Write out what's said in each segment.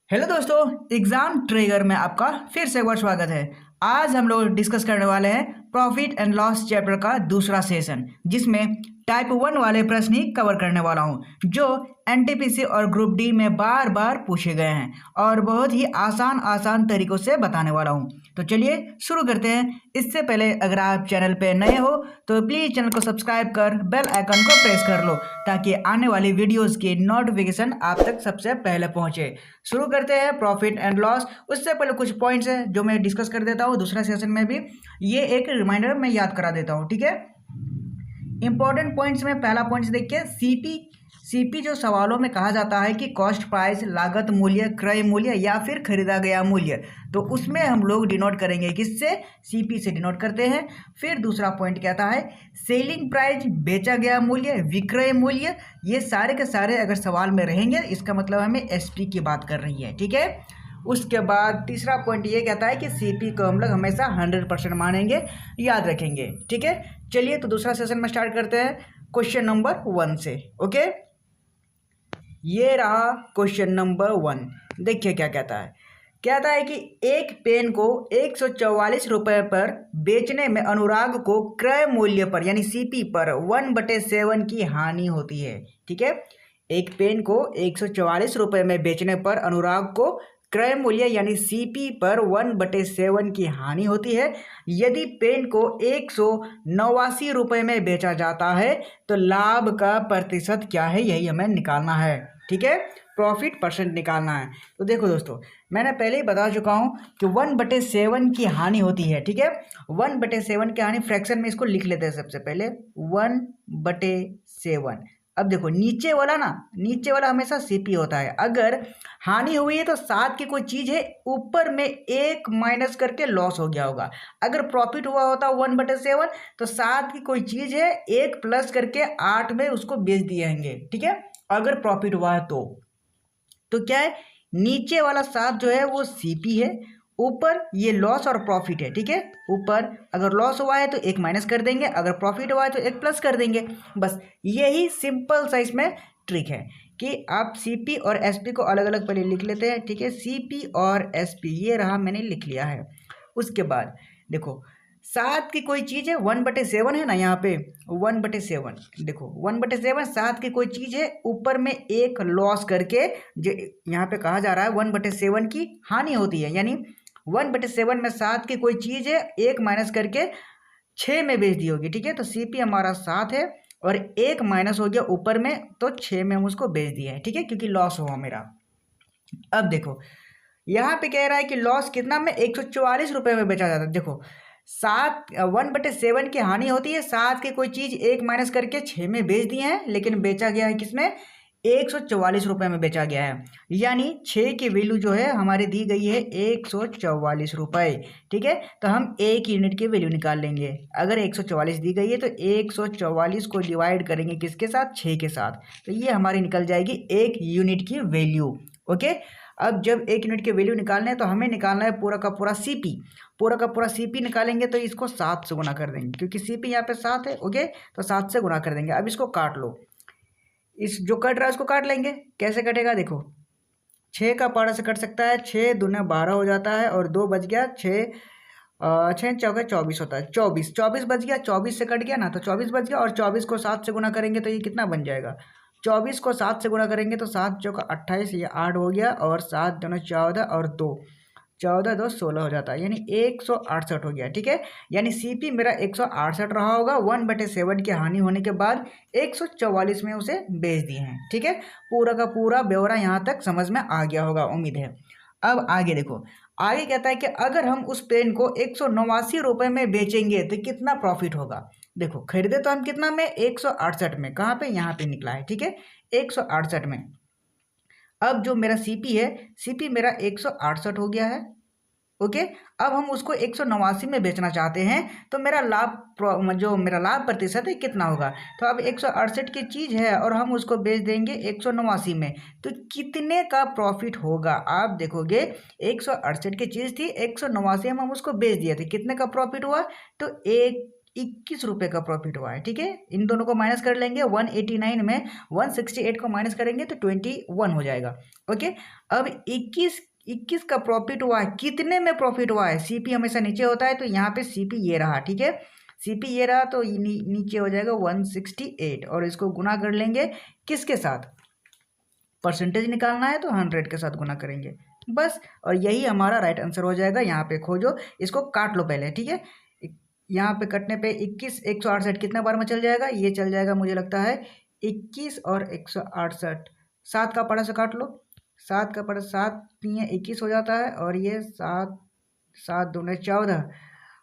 Hello दोस्तों, exam trigger में आपका फिर से एक बार स्वागत है। आज हम लोग डिस्कस करने वाले हैं प्रॉफिट एंड लॉस चैप्टर का दूसरा सेशन, जिसमें टाइप 1 वाले प्रश्न ही कवर करने वाला हूं जो एनटीपीसी और ग्रुप डी में बार बार पूछे गए हैं और बहुत ही आसान आसान तरीकों से बताने वाला हूं। तो चलिए शुरू करते हैं। इससे पहले अगर आप चैनल पे नए हो तो प्लीज़ चैनल को सब्सक्राइब कर बेल आइकन को प्रेस कर लो ताकि आने वाली वीडियोस की नोटिफिकेशन आप तक सबसे पहले पहुंचे। शुरू करते हैं प्रॉफिट एंड लॉस। उससे पहले कुछ पॉइंट्स हैं जो मैं डिस्कस कर देता हूँ दूसरा सेशन में भी। ये एक रिमाइंडर मैं याद करा देता हूँ, ठीक है। इंपॉर्टेंट पॉइंट्स में पहला पॉइंट्स देखिए, सीपी जो सवालों में कहा जाता है कि कॉस्ट प्राइस, लागत मूल्य, क्रय मूल्य या फिर खरीदा गया मूल्य, तो उसमें हम लोग डिनोट करेंगे किससे? सीपी से डिनोट करते हैं। फिर दूसरा पॉइंट कहता है सेलिंग प्राइस, बेचा गया मूल्य, विक्रय मूल्य। ये सारे के सारे अगर सवाल में रहेंगे इसका मतलब हमें एसपी की बात कर रही है, ठीक है। उसके बाद तीसरा पॉइंट ये कहता है कि सीपी को हम लोग हमेशा 100% मानेंगे, याद रखेंगे, ठीक है। चलिए तो दूसरा सेशन में स्टार्ट करते हैं क्वेश्चन नंबर 1 से। ओके, ये रहा क्वेश्चन नंबर 1। देखिए क्या कहता है कि एक पेन को 144 रुपये पर बेचने में अनुराग को क्रय मूल्य पर यानी सीपी पर 1/7 की हानि होती है, ठीक है। एक पेन को 144 रुपये में बेचने पर अनुराग को क्रय मूल्य यानी सीपी पर 1/7 की हानि होती है। यदि पेन को 189 रुपये में बेचा जाता है तो लाभ का प्रतिशत क्या है, यही हमें निकालना है, ठीक है। प्रॉफिट परसेंट निकालना है। तो देखो दोस्तों, मैंने पहले ही बता चुका हूँ कि 1/7 की हानि होती है, ठीक है। 1/7 की हानि फ्रैक्शन में इसको लिख लेते हैं सबसे पहले 1/7। अब देखो नीचे वाला हमेशा सीपी होता है। अगर हानि हुई है तो 7 की कोई चीज़ है, ऊपर में 1 माइनस करके लॉस हो गया होगा। अगर प्रॉफिट हुआ होता 1/7 तो 7 की कोई चीज़ है, 1 प्लस करके 8 में उसको बेच दिए होंगे, ठीक है। अगर प्रॉफिट हुआ है तो क्या है, नीचे वाला 7 जो है वो सीपी है, ऊपर ये लॉस और प्रॉफिट है, ठीक है। ऊपर अगर लॉस हुआ है तो 1 माइनस कर देंगे, अगर प्रॉफिट हुआ है तो 1 प्लस कर देंगे। बस यही सिंपल सा इसमें ट्रिक है कि आप सीपी और एसपी को अलग अलग पहले लिख लेते हैं, ठीक है। सीपी और एसपी ये रहा, मैंने लिख लिया है। उसके बाद देखो 7 की कोई चीज़ है, 1/7 है ना, यहाँ पे 1/7। देखो 1/7 7 की कोई चीज़ है, ऊपर में एक लॉस करके जो यहाँ पे कहा जा रहा है 1/7 की हानि होती है, यानी 1/7 में 7 की कोई चीज़ है, 1 माइनस करके 6 में बेच दी होगी, ठीक है। तो सीपी हमारा 7 है और 1 माइनस हो गया ऊपर में, तो 6 में हम उसको बेच दिया है, ठीक है, क्योंकि लॉस हुआ मेरा। अब देखो यहाँ पे कह रहा है कि लॉस कितना में 144 रुपये में बेचा जाता है। देखो 1/7 की हानि होती है, 7 की कोई चीज़ 1 माइनस करके 6 में बेच दिए हैं, लेकिन बेचा गया है किसमें? 144 रुपये में बेचा गया है। यानी 6 की वैल्यू जो है हमारी दी गई है 144 रुपये, ठीक है। तो हम 1 यूनिट की वैल्यू निकाल लेंगे। अगर 144 दी गई है तो 144 को डिवाइड करेंगे किसके साथ? 6 के साथ, तो ये हमारी निकल जाएगी 1 यूनिट की वैल्यू। ओके, अब जब 1 यूनिट की वैल्यू निकालना है तो हमें निकालना है पूरा का पूरा सीपी। पूरा का पूरा सीपी निकालेंगे तो इसको 7 से गुना कर देंगे, क्योंकि सीपी यहाँ पे 7 है। ओके, तो 7 से गुना कर देंगे। अब इसको काट लो, इस जो कट रहा है उसको काट लेंगे। कैसे कटेगा? देखो 6 का पारा से कट सकता है, 6 दूना 12 हो जाता है और 2 बच गया, 6 चौके 24 होता है, 24 बच गया, 24 से कट गया ना, तो 24 बच गया। और 24 को 7 से गुना करेंगे तो ये कितना बन जाएगा? 24 को 7 से गुना करेंगे तो 7 चौका 28, ये 8 हो गया, और 7 दूना 14 और 2 14 2 16 हो जाता है, यानी 168 हो गया, ठीक है। यानी सीपी मेरा 168 रहा होगा। 1/7 की हानि होने के बाद 144 में उसे बेच दिए हैं, ठीक है। पूरा का पूरा ब्यौरा यहाँ तक समझ में आ गया होगा, उम्मीद है। अब आगे देखो, आगे कहता है कि अगर हम उस पेन को 189 रुपये में बेचेंगे तो कितना प्रॉफिट होगा। देखो खरीदे तो हम कितना में? 168 में। कहाँ पे? यहाँ पे निकला है, ठीक है, 168 में। अब जो मेरा सीपी है, सीपी मेरा 168 हो गया है। ओके, अब हम उसको 189 में बेचना चाहते हैं तो मेरा जो मेरा लाभ प्रतिशत है कितना होगा? तो अब 168 की चीज़ है और हम उसको बेच देंगे 189 में, तो कितने का प्रॉफिट होगा? आप देखोगे 168 की चीज़ थी, 189 में हम उसको बेच दिए थे, कितने का प्रॉफिट हुआ? तो ₹21 का प्रॉफिट हुआ है। ठीक है, इन दोनों को माइनस कर लेंगे, 189 में 168 को माइनस करेंगे तो 21 हो जाएगा। ओके, अब 21 का प्रॉफिट हुआ है, कितने में प्रॉफिट हुआ है? सीपी हमेशा नीचे होता है, तो यहाँ पे सीपी ये रहा। ठीक है, सीपी ये रहा, तो नीचे हो जाएगा 168 और इसको गुना कर लेंगे किसके साथ? परसेंटेज निकालना है तो 100 के साथ गुना करेंगे बस, और यही हमारा राइट आंसर हो जाएगा। यहाँ पे खोजो, इसको काट लो पहले। ठीक है, यहाँ पे कटने पे 21 168 कितने बार में चल जाएगा? ये चल जाएगा मुझे लगता है 21 और 168, 7 का पड़ा से काट लो, 7 का पड़ा 7 3 21 हो जाता है, और ये 7 7 दूने 14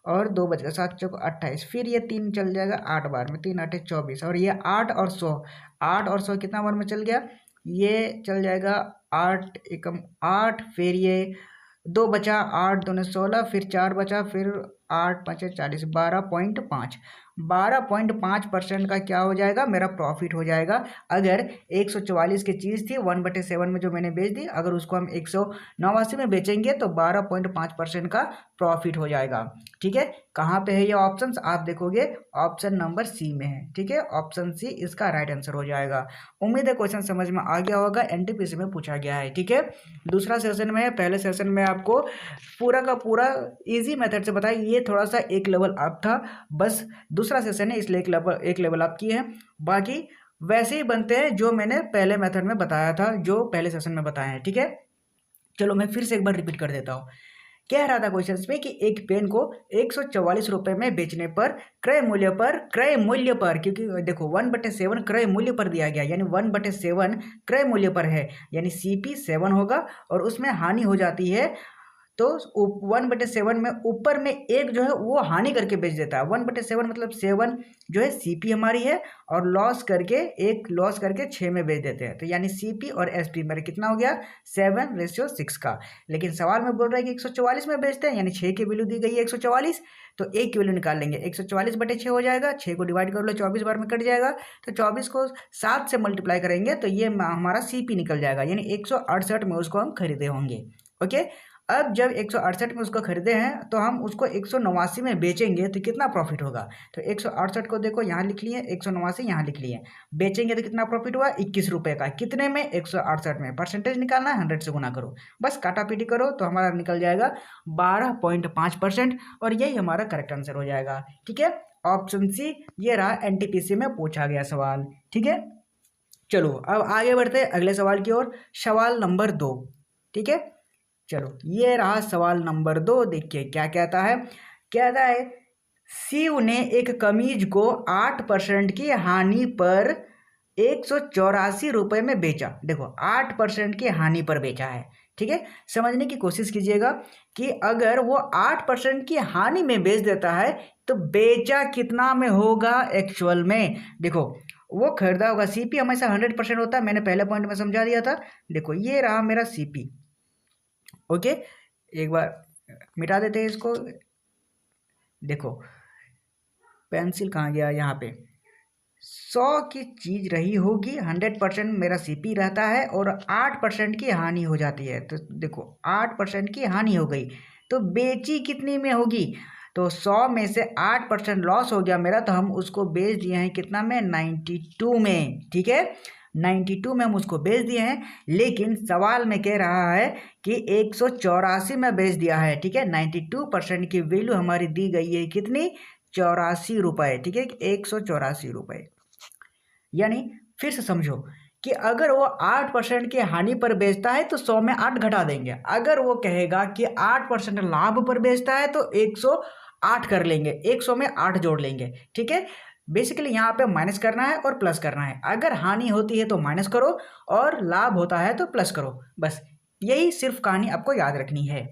और 2 बच गया, 7 चौक 28, फिर ये 3 चल जाएगा 8 बार में, 3 8 24, और ये 8 और 100, 8 और 100 कितना बार में चल गया? ये चल जाएगा 8 एकम 8, फिर ये 2 बचा, 8 दूने 16, फिर 4 बचा, फिर 8 5 40, 12.5 12.5% का क्या हो जाएगा? मेरा प्रॉफिट हो जाएगा। अगर 144 की चीज़ थी 1/7 में जो मैंने बेच दी, अगर उसको हम 189 में बेचेंगे तो 12.5% का प्रॉफिट हो जाएगा। ठीक है, कहाँ पे है ये ऑप्शंस? आप देखोगे ऑप्शन नंबर सी में है। ठीक है, ऑप्शन सी इसका राइट आंसर हो जाएगा। उम्मीद है क्वेश्चन समझ में आ गया होगा, एनटीपीसी में पूछा गया है। ठीक है, दूसरा सेशन में, पहले सेशन में आपको पूरा का पूरा इजी मेथड से बताया, ये थोड़ा सा एक लेवल अप था, बस दूसरा सेशन है इसलिए एक लेवल अप किए हैं, बाकी वैसे ही बनते हैं जो मैंने पहले मेथड में बताया था, जो पहले सेशन में बताया है। ठीक है, चलो मैं फिर से एक बार रिपीट कर देता हूँ। कह रहा था क्वेश्चन में कि एक पेन को 144 रुपये में बेचने पर क्रय मूल्य पर, क्योंकि देखो 1/7 क्रय मूल्य पर दिया गया, यानी 1/7 क्रय मूल्य पर है, यानी CP 7 होगा, और उसमें हानि हो जाती है, तो 1/7 में ऊपर में एक जो है वो हानि करके बेच देता है। 1/7 मतलब 7 जो है CP हमारी है, और लॉस करके 6 में बेच देते हैं, तो यानी CP और SP मेरे कितना हो गया? 7:6 का। लेकिन सवाल में बोल रहा है कि 144 में बेचते हैं, यानी 6 की वैल्यू दी गई है 144, तो 1 की वैल्यू निकाल लेंगे, 144/6 हो जाएगा, 6 को डिवाइड कर लो 24 बार में कट जाएगा, तो 24 को 7 से मल्टीप्लाई करेंगे तो ये हमारा CP निकल जाएगा, यानी 168 में उसको हम खरीदे होंगे। ओके, अब जब 168 में उसको खरीदे हैं तो हम उसको 189 में बेचेंगे तो कितना प्रॉफिट होगा? तो 168 को देखो यहाँ लिख लिए, 189 यहाँ लिख लिए, बेचेंगे तो कितना प्रॉफिट हुआ? 21 रुपये का। कितने में? 168 में। परसेंटेज निकालना है, 100 से गुना करो, बस काटा पीटी करो तो हमारा निकल जाएगा 12.5%, और यही हमारा करेक्ट आंसर हो जाएगा। ठीक है, ऑप्शन सी ये रहा NTPC में पूछा गया सवाल। ठीक है, चलो अब आगे बढ़ते हैं अगले सवाल की ओर, सवाल नंबर 2। ठीक है, चलो ये रहा सवाल नंबर 2। देखिए क्या कहता है। कहता है शिव ने एक कमीज को 8% की हानि पर 184 रुपये में बेचा। देखो 8% की हानि पर बेचा है। ठीक है, समझने की कोशिश कीजिएगा कि अगर वो 8% की हानि में बेच देता है तो बेचा कितना में होगा एक्चुअल में? देखो वो खरीदा होगा, CP हमेशा 100% होता है, मैंने पहले पॉइंट में समझा दिया था। देखो ये रहा मेरा CP। ओके, एक बार मिटा देते हैं इसको। देखो पेंसिल कहाँ गया? यहाँ पे 100 की चीज़ रही होगी, 100% मेरा CP रहता है, और 8% की हानि हो जाती है, तो देखो 8% की हानि हो गई, तो बेची कितनी में होगी? तो 100 में से 8% लॉस हो गया मेरा, तो हम उसको बेच दिए हैं कितना में? 92 में। ठीक है, 92 में हम उसको बेच दिए हैं, लेकिन सवाल में कह रहा है कि 184 में बेच दिया है। ठीक है, 92% की वैल्यू हमारी दी गई है कितनी? 84 रुपये। ठीक है, 184 रुपये। यानी फिर से समझो कि अगर वो 8% की हानि पर बेचता है तो 100 में 8 घटा देंगे। अगर वो कहेगा कि 8% लाभ पर बेचता है तो 108 कर लेंगे, 100 में 8 जोड़ लेंगे। ठीक है, बेसिकली यहाँ पे माइनस करना है और प्लस करना है। अगर हानि होती है तो माइनस करो, और लाभ होता है तो प्लस करो, बस यही सिर्फ कहानी आपको याद रखनी है।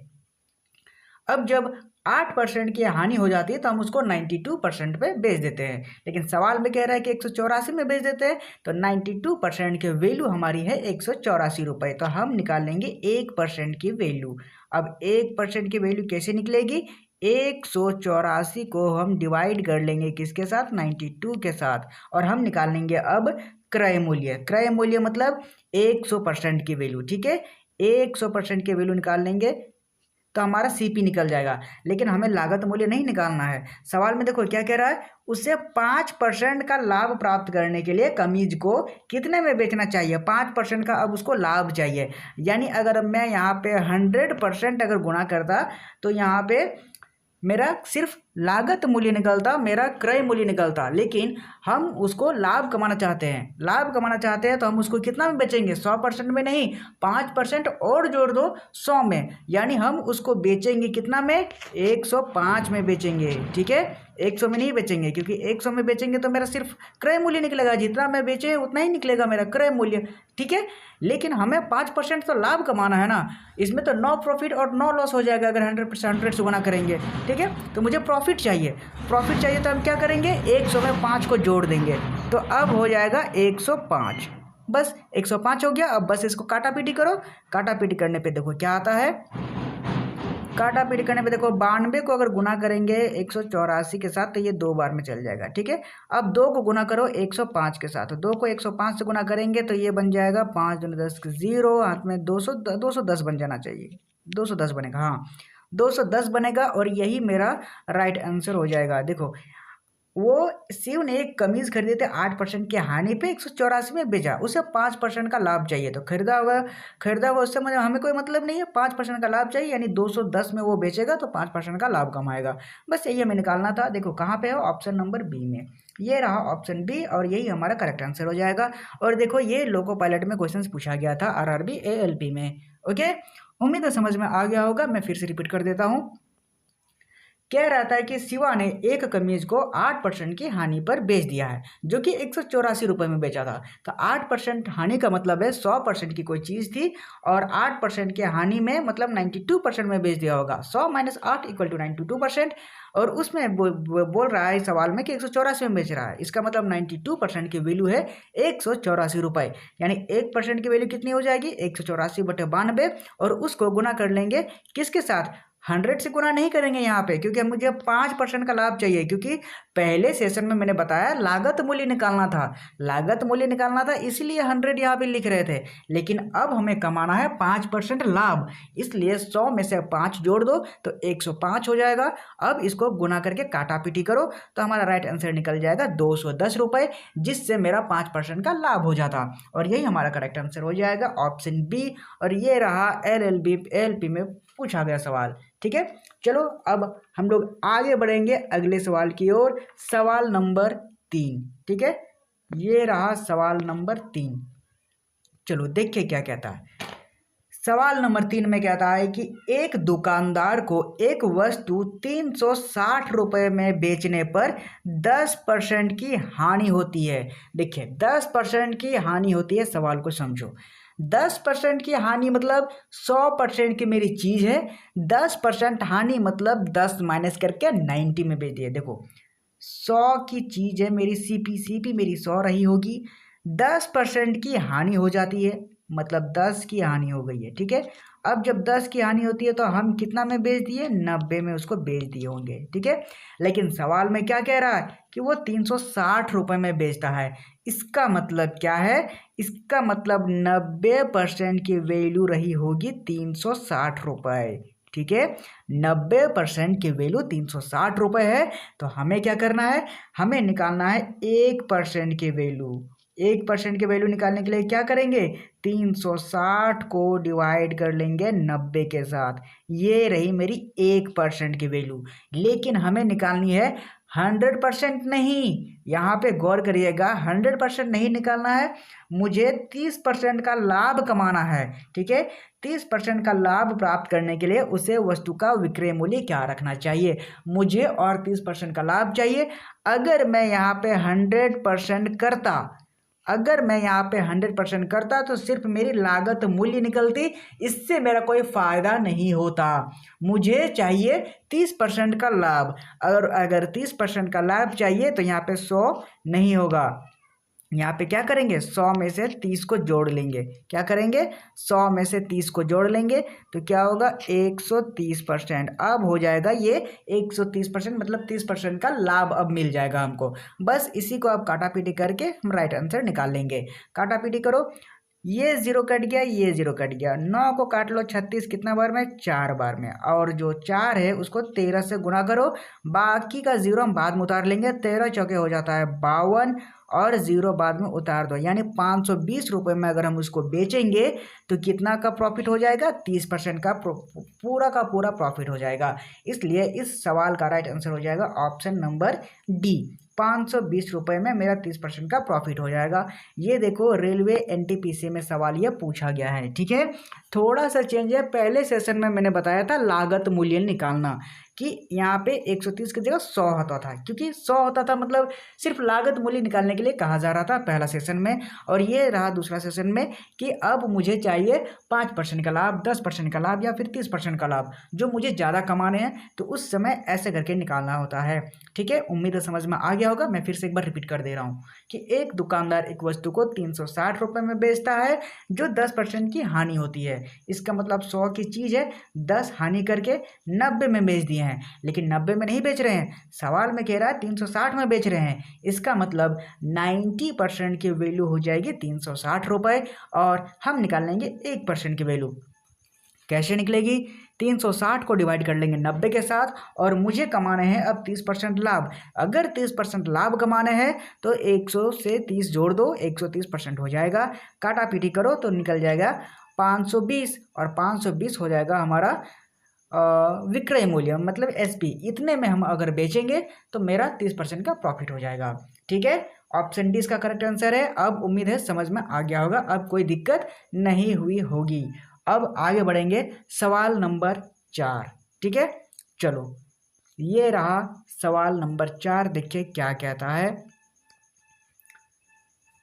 अब जब 8% की हानि हो जाती है तो हम उसको 92% पे बेच देते हैं, लेकिन सवाल में कह रहा है कि 184 में बेच देते हैं, तो 92% की वैल्यू हमारी है 184 रुपये, तो हम निकाल लेंगे 1% की वैल्यू। अब 1% की वैल्यू कैसे निकलेगी? 184 को हम डिवाइड कर लेंगे किसके साथ? 92 के साथ, और हम निकाल लेंगे अब क्रय मूल्य। क्रय मूल्य मतलब 100% की वैल्यू। ठीक है, 100% की वैल्यू निकाल लेंगे तो हमारा CP निकल जाएगा। लेकिन हमें लागत मूल्य नहीं निकालना है। सवाल में देखो क्या कह रहा है, उसे 5% का लाभ प्राप्त करने के लिए कमीज को कितने में बेचना चाहिए। 5% का अब उसको लाभ चाहिए। यानी अगर मैं यहाँ पे 100% अगर गुणा करता तो यहाँ पे मेरा सिर्फ लागत मूल्य निकलता, मेरा क्रय मूल्य निकलता। लेकिन हम उसको लाभ कमाना चाहते हैं, लाभ कमाना चाहते हैं तो हम उसको कितना में बेचेंगे, 100% में नहीं, 5% और जोड़ दो 100 में। यानी हम उसको बेचेंगे कितना में, 105 में बेचेंगे। ठीक है, 100 में नहीं बेचेंगे, क्योंकि 100 में बेचेंगे तो मेरा सिर्फ क्रय मूल्य निकलेगा, जितना मैं बेचे उतना ही निकलेगा मेरा क्रय मूल्य। ठीक है, लेकिन हमें 5% तो लाभ कमाना है ना, इसमें तो नो प्रॉफिट और नो लॉस हो जाएगा अगर 100% से गुना करेंगे। ठीक है, तो मुझे प्रॉफिट चाहिए, प्रॉफिट चाहिए तो हम क्या करेंगे, 100 में 5 को जोड़ देंगे, तो अब हो जाएगा 105। बस 105 हो गया। अब बस इसको काटा पीटी करो, काटा पीटी करने पे देखो क्या आता है, काटा पीटी करने पे देखो 92 को अगर गुना करेंगे 184 के साथ तो ये 2 बार में चल जाएगा। ठीक है, अब 2 को गुना करो 105 के साथ, 2 को 105 से गुना करेंगे तो ये बन जाएगा 5 दूनी 10 0, हाथ में 210 बन जाना चाहिए, 210 बनेगा। हाँ, 210 बनेगा और यही मेरा राइट आंसर हो जाएगा। देखो वो शिव ने एक कमीज खरीदे थे 8% की हानि पे 184 में बेचा, उसे 5% का लाभ चाहिए, तो खरीदा हुआ उससे मुझे हमें कोई मतलब नहीं है, 5% का लाभ चाहिए, यानी 210 में वो बेचेगा तो 5% का लाभ कमाएगा। बस यही हमें निकालना था। देखो कहाँ पे है, ऑप्शन नंबर बी में, ये रहा ऑप्शन बी और यही हमारा करेक्ट आंसर हो जाएगा। और देखो ये लोको पायलट में क्वेश्चन पूछा गया था RRB ALP में। ओके, उम्मीद है समझ में आ गया होगा। मैं फिर से रिपीट कर देता हूँ। कह रहा था कि शिवा ने एक कमीज को 8% की हानि पर बेच दिया है, जो कि 184 रुपये में बेचा था। तो 8% हानि का मतलब है 100% की कोई चीज़ थी और 8% की हानि में मतलब 92% में बेच दिया होगा। 100 - 8 = 92%। और उसमें बोल रहा है सवाल में कि 184 में बेच रहा है, इसका मतलब 92% की वैल्यू है 184 रुपये। यानी 1% की वैल्यू कितनी हो जाएगी, 184/92, और उसको गुना कर लेंगे किसके साथ, 100 से गुना नहीं करेंगे यहाँ पे, क्योंकि मुझे 5% का लाभ चाहिए। क्योंकि पहले सेशन में मैंने बताया लागत मूल्य निकालना था, लागत मूल्य निकालना था, इसलिए 100 यहाँ पे लिख रहे थे। लेकिन अब हमें कमाना है 5% लाभ, इसलिए 100 में से 5 जोड़ दो तो 105 हो जाएगा। अब इसको गुना करके काटा पीटी करो तो हमारा राइट आंसर निकल जाएगा 210 रुपये, जिससे मेरा 5% का लाभ हो जाता, और यही हमारा करेक्ट आंसर हो जाएगा ऑप्शन बी। और ये रहा LLP में पूछा गया सवाल। ठीक है, चलो अब हम लोग आगे बढ़ेंगे अगले सवाल की ओर, सवाल नंबर 3। ठीक है, ये रहा सवाल नंबर 3। चलो देखिए क्या कहता है। सवाल नंबर 3 में कहता है कि एक दुकानदार को एक वस्तु 360 रुपये में बेचने पर 10% की हानि होती है। देखिए 10% की हानि होती है, सवाल को समझो। 10% की हानि मतलब 100% की मेरी चीज़ है, 10% हानि मतलब 10 माइनस करके 90 में बेच दिए। देखो 100 की चीज़ है मेरी, CP मेरी 100 रही होगी, 10% की हानि हो जाती है मतलब 10 की हानि हो गई है। ठीक है, अब जब 10 की हानि होती है तो हम कितना में बेच दिए, 90 में उसको बेच दिए होंगे। ठीक है, लेकिन सवाल में क्या कह रहा है कि वो 360 रुपये में बेचता है। इसका मतलब क्या है, इसका मतलब 90% की वैल्यू रही होगी 360 रुपये। ठीक है, 90% की वैल्यू 360 रुपये है। तो हमें क्या करना है, हमें निकालना है 1% की वैल्यू। 1% की वैल्यू निकालने के लिए क्या करेंगे, 360 को डिवाइड कर लेंगे 90 के साथ, ये रही मेरी 1% की वैल्यू। लेकिन हमें निकालनी है 100% नहीं, यहाँ पे गौर करिएगा, 100% नहीं निकालना है, मुझे 30% का लाभ कमाना है। ठीक है, 30% का लाभ प्राप्त करने के लिए उसे वस्तु का विक्रय मूल्य क्या रखना चाहिए, मुझे और 30% का लाभ चाहिए। अगर मैं यहाँ पे 100% करता, अगर मैं यहाँ पे 100% करता तो सिर्फ मेरी लागत मूल्य निकलती, इससे मेरा कोई फ़ायदा नहीं होता। मुझे चाहिए 30% का लाभ, और अगर 30% का लाभ चाहिए तो यहाँ पे 100 नहीं होगा, यहाँ पे क्या करेंगे, 100 में से 30 को जोड़ लेंगे। क्या करेंगे, 100 में से 30 को जोड़ लेंगे तो क्या होगा, 130%। अब हो जाएगा ये 130%, मतलब 30% का लाभ अब मिल जाएगा हमको। बस इसी को अब काटा पीटी करके हम राइट आंसर निकाल लेंगे। काटा पीटी करो, ये जीरो कट गया, ये जीरो कट गया। 9 को काट लो 36 कितना बार में, 4 बार में। और जो 4 है उसको 13 से गुना करो, बाकी का जीरो हम बाद में उतार लेंगे। 13 चौके हो जाता है 52 और जीरो बाद में उतार दो, यानी 520 रुपये में अगर हम उसको बेचेंगे तो कितना का प्रॉफिट हो जाएगा, 30% का पूरा प्रॉफिट हो जाएगा। इसलिए इस सवाल का राइट आंसर हो जाएगा ऑप्शन नंबर डी, 520 रुपये में मेरा 30% का प्रॉफिट हो जाएगा। ये देखो रेलवे एनटीपीसी में सवाल ये पूछा गया है। ठीक है, थोड़ा सा चेंज है। पहले सेशन में मैंने बताया था लागत मूल्य निकालना, कि यहाँ पे 130 की जगह 100 होता था, क्योंकि 100 होता था मतलब सिर्फ लागत मूल्य निकालने के लिए कहा जा रहा था पहला सेशन में। और ये रहा दूसरा सेशन में कि अब मुझे चाहिए 5% का लाभ, 10% का लाभ या फिर 30% का लाभ, जो मुझे ज़्यादा कमाने हैं, तो उस समय ऐसे करके निकालना होता है। ठीक है, उम्मीद है समझ में आ गया होगा। मैं फिर से एक बार रिपीट कर दे रहा हूँ कि एक दुकानदार एक वस्तु को 360 रुपये में बेचता है, जो 10% की हानि होती है। इसका मतलब 100 की चीज़ है, 10 हानि करके 90 में बेच दिए हैं, लेकिन 90 में नहीं बेच रहे हैं, सवाल में कह रहा है 360 में बेच रहे हैं। इसका मतलब 90% की वैल्यू हो जाएगी 360 रुपये, और हम निकाल लेंगे 1% की वैल्यू। कैसे निकलेगी, 360 को डिवाइड कर लेंगे 90 के साथ, और मुझे कमाने हैं अब 30% लाभ। अगर 30% लाभ कमाने हैं तो 100 से 30 जोड़ दो, 130% हो जाएगा। काटा पीटी करो तो निकल जाएगा 520, और 520 हो जाएगा हमारा विक्रय मूल्य, मतलब एसपी। इतने में हम अगर बेचेंगे तो मेरा 30% का प्रॉफिट हो जाएगा। ठीक है, ऑप्शन डी इसका करेक्ट आंसर है। अब उम्मीद है समझ में आ गया होगा, अब कोई दिक्कत नहीं हुई होगी। अब आगे बढ़ेंगे सवाल नंबर 4। ठीक है, चलो ये रहा सवाल नंबर 4। देखिए क्या कहता है।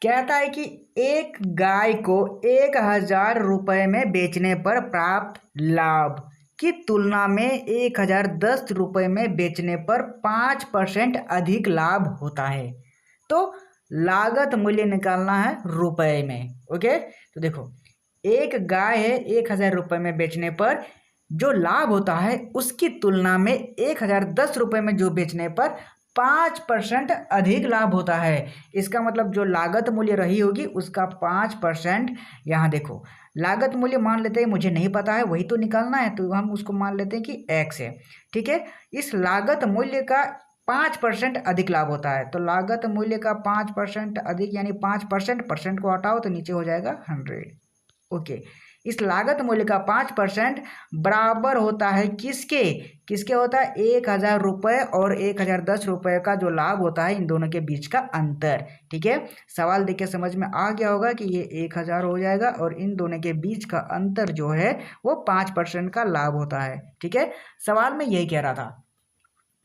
कहता है कि एक गाय को 1000 रुपये में बेचने पर प्राप्त लाभ की तुलना में 1010 रुपये में बेचने पर 5% अधिक लाभ होता है। तो लागत मूल्य निकालना है रुपए में। ओके, तो देखो एक गाय है 1000 रुपये में बेचने पर जो लाभ होता है उसकी तुलना में 1010 रुपये में जो बेचने पर 5% अधिक लाभ होता है। इसका मतलब जो लागत मूल्य रही होगी उसका 5%, यहाँ देखो लागत मूल्य मान लेते हैं, मुझे नहीं पता है वही तो निकालना है, तो हम उसको मान लेते हैं कि x है। ठीक है, इस लागत मूल्य का 5% अधिक लाभ होता है, तो लागत मूल्य का 5% अधिक यानी 5%, परसेंट को हटाओ तो नीचे हो जाएगा 100। ओके, इस लागत मूल्य का 5% बराबर होता है किसके, किसके होता है 1000 रुपये और 1010 रुपये का जो लाभ होता है, इन दोनों के बीच का अंतर। ठीक है, सवाल देख के समझ में आ गया होगा कि ये 1000 हो जाएगा और इन दोनों के बीच का अंतर जो है वो 5% का लाभ होता है। ठीक है, सवाल में यही कह रहा था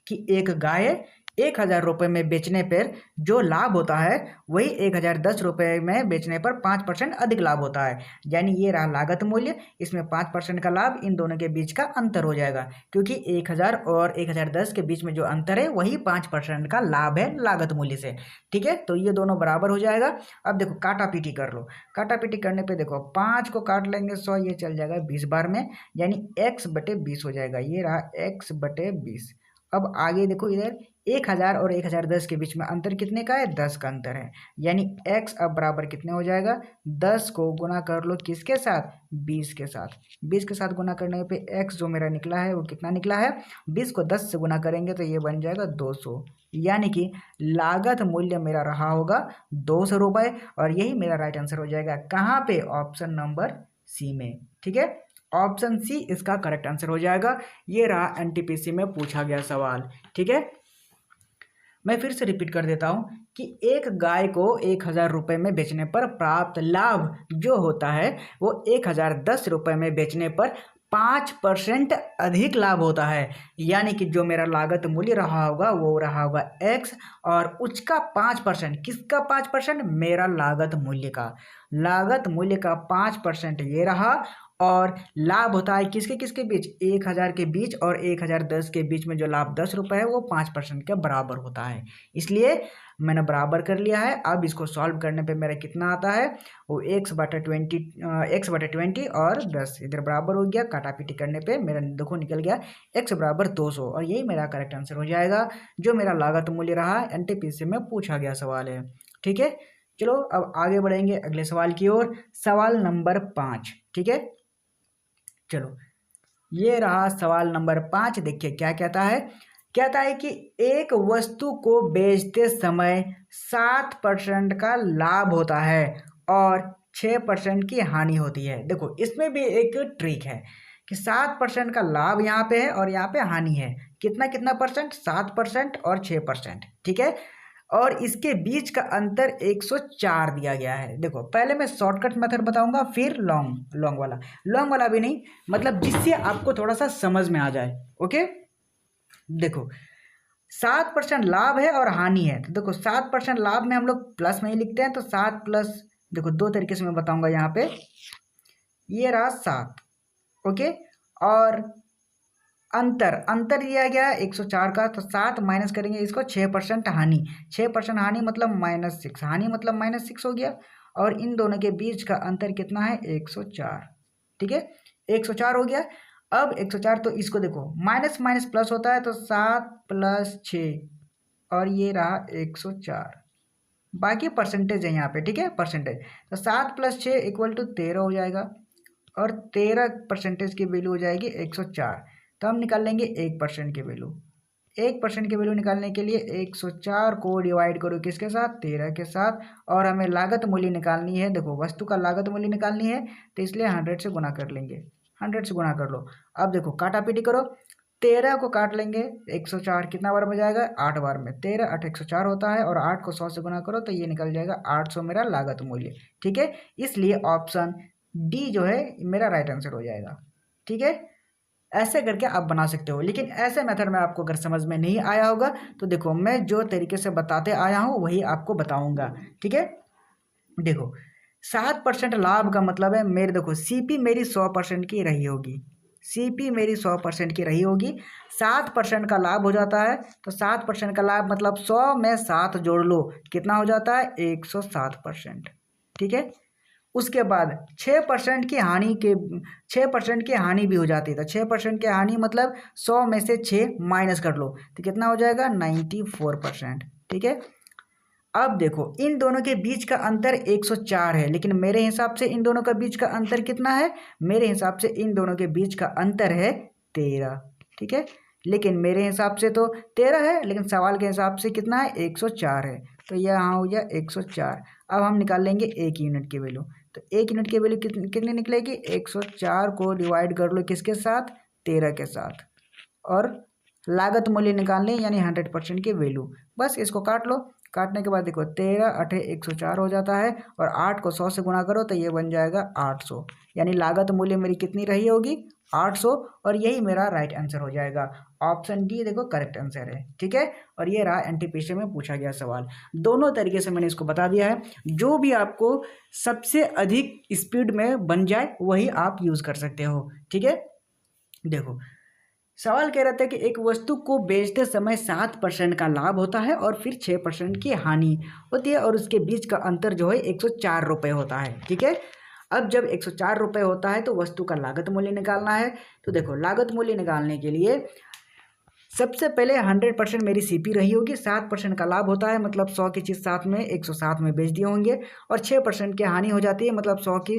कि एक गाय 1000 रुपये में बेचने पर जो लाभ होता है वही 1010 रुपये में बेचने पर 5% अधिक लाभ होता है। यानी ये रहा लागत मूल्य, इसमें 5% का लाभ, इन दोनों के बीच का अंतर हो जाएगा, क्योंकि 1000 और 1010 के बीच में जो अंतर है वही 5% का लाभ है लागत मूल्य से। ठीक है, तो ये दोनों बराबर हो जाएगा। अब देखो काटा पीटी कर लो, काटा पीटी करने पर देखो 5 को काट लेंगे 100, ये चल जाएगा 20 बार में, यानी x/20 हो जाएगा। ये रहा x/20। अब आगे देखो इधर 1000 और 1010 के बीच में अंतर कितने का है, 10 का अंतर है, यानी x अब बराबर कितने हो जाएगा, 10 को गुना कर लो किसके साथ, 20 के साथ। 20 के साथ गुना करने पे x जो मेरा निकला है वो कितना निकला है, 20 को 10 से गुना करेंगे तो ये बन जाएगा 200, यानी कि लागत मूल्य मेरा रहा होगा 200 रुपये, और यही मेरा राइट आंसर हो जाएगा। कहाँ पे, ऑप्शन नंबर सी में। ठीक है, ऑप्शन सी इसका करेक्ट आंसर हो जाएगा। ये रहा एनटीपीसी में पूछा गया सवाल। ठीक है, मैं फिर से रिपीट कर देता हूँ कि एक गाय को 1000 रुपये में बेचने पर प्राप्त लाभ जो होता है वो 1010 रुपये में बेचने पर 5% अधिक लाभ होता है। यानी कि जो मेरा लागत मूल्य रहा होगा वो रहा होगा x, और उसका 5%, किसका 5%, मेरा लागत मूल्य का, लागत मूल्य का 5% ये रहा, और लाभ होता है किसके किसके बीच, 1000 के बीच और 1010 के बीच में जो लाभ 10 रुपये है वो 5% के बराबर होता है। इसलिए मैंने बराबर कर लिया है। अब इसको सॉल्व करने पे मेरा कितना आता है, वो x/20 और 10 इधर बराबर हो गया। काटापीटी करने पे मेरा देखो निकल गया x/200, और यही मेरा करेक्ट आंसर हो जाएगा, जो मेरा लागत मूल्य रहा एनटीपीसी में पूछा गया सवाल है। ठीक है, चलो अब आगे बढ़ेंगे अगले सवाल की ओर। सवाल नंबर 5, ठीक है। चलो ये रहा सवाल नंबर 5। देखिए क्या कहता है। कहता है कि एक वस्तु को बेचते समय 7% का लाभ होता है और 6% की हानि होती है। देखो इसमें भी एक ट्रिक है कि 7% का लाभ यहाँ पे है और यहाँ पे हानि है। कितना कितना परसेंट? 7% और 6%, ठीक है। और इसके बीच का अंतर 104 दिया गया है। देखो पहले मैं शॉर्टकट मेथड बताऊंगा, फिर लॉन्ग वाला भी नहीं, मतलब जिससे आपको थोड़ा सा समझ में आ जाए। ओके, देखो 7% लाभ है और हानि है, तो देखो 7% लाभ में हम लोग प्लस में ही लिखते हैं, तो 7 प्लस, देखो दो तरीके से मैं बताऊंगा यहाँ पे। ये रहा 7, ओके, और अंतर अंतर दिया गया है 104 का, तो 7 माइनस करेंगे इसको, 6% हानि, 6% हानि मतलब -6, हानि मतलब -6 हो गया। और इन दोनों के बीच का अंतर कितना है? 104, ठीक है, 104 हो गया। अब 104, तो इसको देखो माइनस माइनस प्लस होता है, तो 7 प्लस 6 और ये रहा 104। बाकी परसेंटेज है यहाँ पे, ठीक है, परसेंटेज। तो 7 प्लस 6 इक्वल टू 13 हो जाएगा और 13% की वैल्यू हो जाएगी 104। तो हम निकाल लेंगे 1% की वैल्यू। 1% की वैल्यू निकालने के लिए 104 को डिवाइड करो किसके साथ? 13 के साथ। और हमें लागत मूल्य निकालनी है, देखो वस्तु का लागत मूल्य निकालनी है, तो इसलिए 100 से गुना कर लेंगे। 100 से गुना कर लो। अब देखो काटा पीटी करो, 13 को काट लेंगे 104 कितना बार में जाएगा? 8 बार में। 13 8 104 होता है और 8 को 100 से गुना करो तो ये निकल जाएगा 800 मेरा लागत मूल्य, ठीक है। इसलिए ऑप्शन डी जो है मेरा राइट आंसर हो जाएगा, ठीक है। ऐसे करके आप बना सकते हो, लेकिन ऐसे मेथड में आपको अगर समझ में नहीं आया होगा तो देखो मैं जो तरीके से बताते आया हूँ वही आपको बताऊंगा, ठीक है। देखो 7% लाभ का मतलब है मेरे, देखो सीपी मेरी 100% की रही होगी, सीपी मेरी 100% की रही होगी। 7% का लाभ हो जाता है, तो 7% का लाभ मतलब 100 में 7 जोड़ लो, कितना हो जाता है? 107%, ठीक है। उसके बाद 6% की हानि के, 6% की हानि भी हो जाती है, तो 6% की हानि मतलब 100 में से 6 माइनस कर लो, तो कितना हो जाएगा? 94%, ठीक है। अब देखो इन दोनों के बीच का अंतर 104 है, लेकिन मेरे हिसाब से इन दोनों का बीच का अंतर कितना है? मेरे हिसाब से इन दोनों के बीच का अंतर है 13, ठीक है। लेकिन मेरे हिसाब से तो 13 है, लेकिन सवाल के हिसाब से कितना है? 104 है, तो यह यहाँ हो गया 104। अब हम निकाल लेंगे 1 यूनिट की वैल्यू, तो 1 यूनिट की वैल्यू कितनी निकलेगी? 104 को डिवाइड कर लो किसके साथ? 13 के साथ, और लागत मूल्य निकाल लें यानी 100% की वैल्यू। बस इसको काट लो, काटने के बाद देखो 13 8 104 हो जाता है, और 8 को 100 से गुना करो तो ये बन जाएगा 800, यानी लागत मूल्य मेरी कितनी रही होगी? 800, और यही मेरा राइट आंसर हो जाएगा। ऑप्शन डी देखो करेक्ट आंसर है, ठीक है। और ये रहा एनटीपीसी में पूछा गया सवाल। दोनों तरीके से मैंने इसको बता दिया है, जो भी आपको सबसे अधिक स्पीड में बन जाए वही आप यूज़ कर सकते हो, ठीक है। देखो सवाल कह रहा था कि एक वस्तु को बेचते समय 7% का लाभ होता है और फिर 6% की हानि होती है, और उसके बीच का अंतर जो है 104 रुपये होता है, ठीक है। अब जब 104 रुपये होता है तो वस्तु का लागत मूल्य निकालना है। तो देखो लागत मूल्य निकालने के लिए सबसे पहले 100% मेरी सीपी रही होगी, 7% का लाभ होता है मतलब 100 की चीज़ 7 में 107 में बेच दिए होंगे, और 6% की हानि हो जाती है मतलब 100 की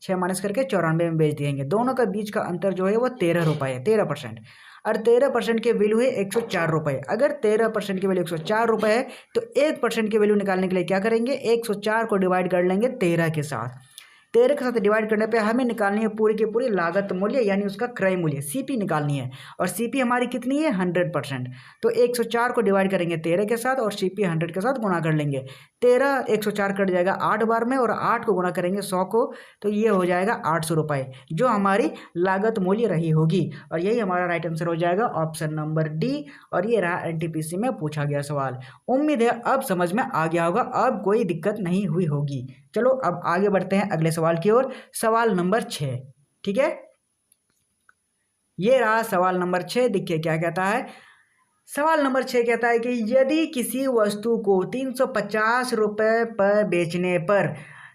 6 माइनस करके 94 में बेच दिएंगे। दोनों का बीच का अंतर जो है वो 13 रुपये है, 13%। और 13% की वैल्यू है 104 रुपये। अगर 13% की वैल्यू 104 रुपये है तो 1% की वैल्यू निकालने के लिए क्या करेंगे? 104 को डिवाइड कर लेंगे 13 के साथ। 13 के साथ डिवाइड करने पे हमें निकालनी है पूरी की पूरी लागत मूल्य, यानी उसका क्रय मूल्य, सीपी निकालनी है। और सीपी हमारी कितनी है? 100%। तो 104 को डिवाइड करेंगे 13 के साथ और सीपी 100 के साथ गुणा कर लेंगे। 13 104 कट जाएगा 8 बार में, और 8 को गुणा करेंगे 100 को, तो ये हो जाएगा 800 रुपये, जो हमारी लागत मूल्य रही होगी। और यही हमारा राइट आंसर हो जाएगा, ऑप्शन नंबर डी। और ये रहा एनटीपीसी में पूछा गया सवाल। उम्मीद है अब समझ में आ गया होगा, अब कोई दिक्कत नहीं हुई होगी। चलो अब आगे बढ़ते हैं अगले सवाल की ओर। सवाल नंबर 6, ठीक है। ये रहा सवाल नंबर 6। देखिए क्या कहता है। सवाल नंबर 6 कहता है कि यदि किसी वस्तु को 350 रुपये पर बेचने पर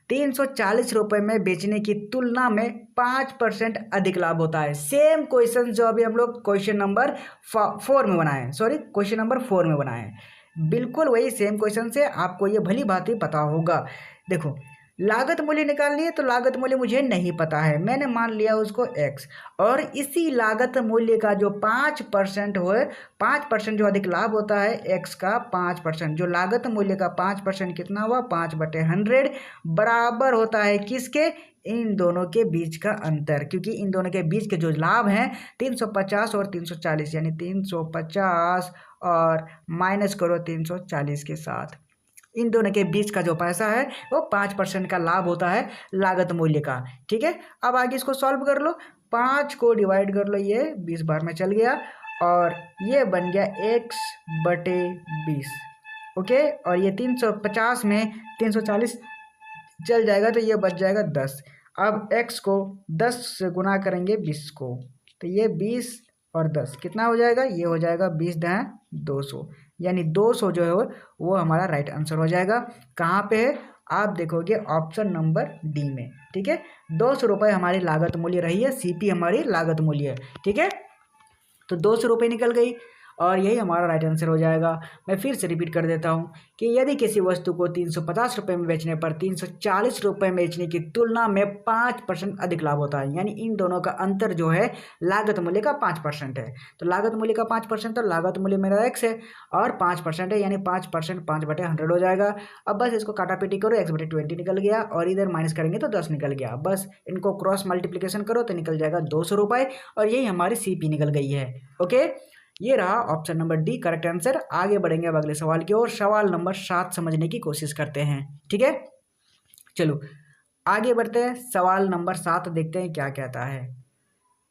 340 रुपये में बेचने की तुलना में 5% अधिक लाभ होता है। सेम क्वेश्चन जो अभी हम लोग क्वेश्चन नंबर 4 में बनाए हैं, सॉरी क्वेश्चन नंबर 4 में बनाए हैं। बिल्कुल वही सेम क्वेश्चन से आपको ये भली भांति पता होगा। देखो लागत मूल्य निकालनी है तो लागत मूल्य मुझे नहीं पता है, मैंने मान लिया उसको x, और इसी लागत मूल्य का जो 5% हो, 5% जो अधिक लाभ होता है x का 5%, जो लागत मूल्य का 5% कितना हुआ 5/100 बराबर होता है किसके, इन दोनों के बीच का अंतर, क्योंकि इन दोनों के बीच के जो लाभ हैं 350 और 340, यानी 350 और माइनस करो 340 के साथ, इन दोनों के बीच का जो पैसा है वो 5% का लाभ होता है लागत मूल्य का। ठीक है, अब आगे इसको सॉल्व कर लो, 5 को डिवाइड कर लो, ये 20 बार में चल गया और ये बन गया x/20। ओके, और ये 350 में 340 चल जाएगा तो ये बच जाएगा 10। अब x को 10 से गुना करेंगे 20 को, तो ये 20 और 10 कितना हो जाएगा, ये हो जाएगा 20×200, यानी 200 जो है वो हमारा राइट आंसर हो जाएगा। कहाँ पे है, आप देखोगे ऑप्शन नंबर डी में। ठीक है, 200 रुपये हमारी लागत मूल्य रही है, CP हमारी लागत मूल्य है। ठीक है, तो 200 रुपये निकल गई और यही हमारा राइट आंसर हो जाएगा। मैं फिर से रिपीट कर देता हूँ कि यदि किसी वस्तु को 350 रुपये में बेचने पर 340 रुपये में बेचने की तुलना में 5% अधिक लाभ होता है, यानी इन दोनों का अंतर जो है लागत मूल्य का 5% है। तो लागत मूल्य का 5%, तो लागत मूल्य मेरा x है और 5% है, यानी 5% 5/100 हो जाएगा। अब बस इसको काटापीटी करो, x/20 निकल गया और इधर माइनस करेंगे तो 10 निकल गया। बस इनको क्रॉस मल्टीप्लिकेशन करो तो निकल जाएगा 200 रुपये और यही हमारी CP निकल गई है। ओके, ये रहा option number D correct answer. आगे बढ़ेंगे अब अगले सवाल की ओर, सवाल नंबर 7 समझने की कोशिश करते हैं। ठीक है, चलो आगे बढ़ते हैं, सवाल नंबर 7 देखते हैं क्या कहता है।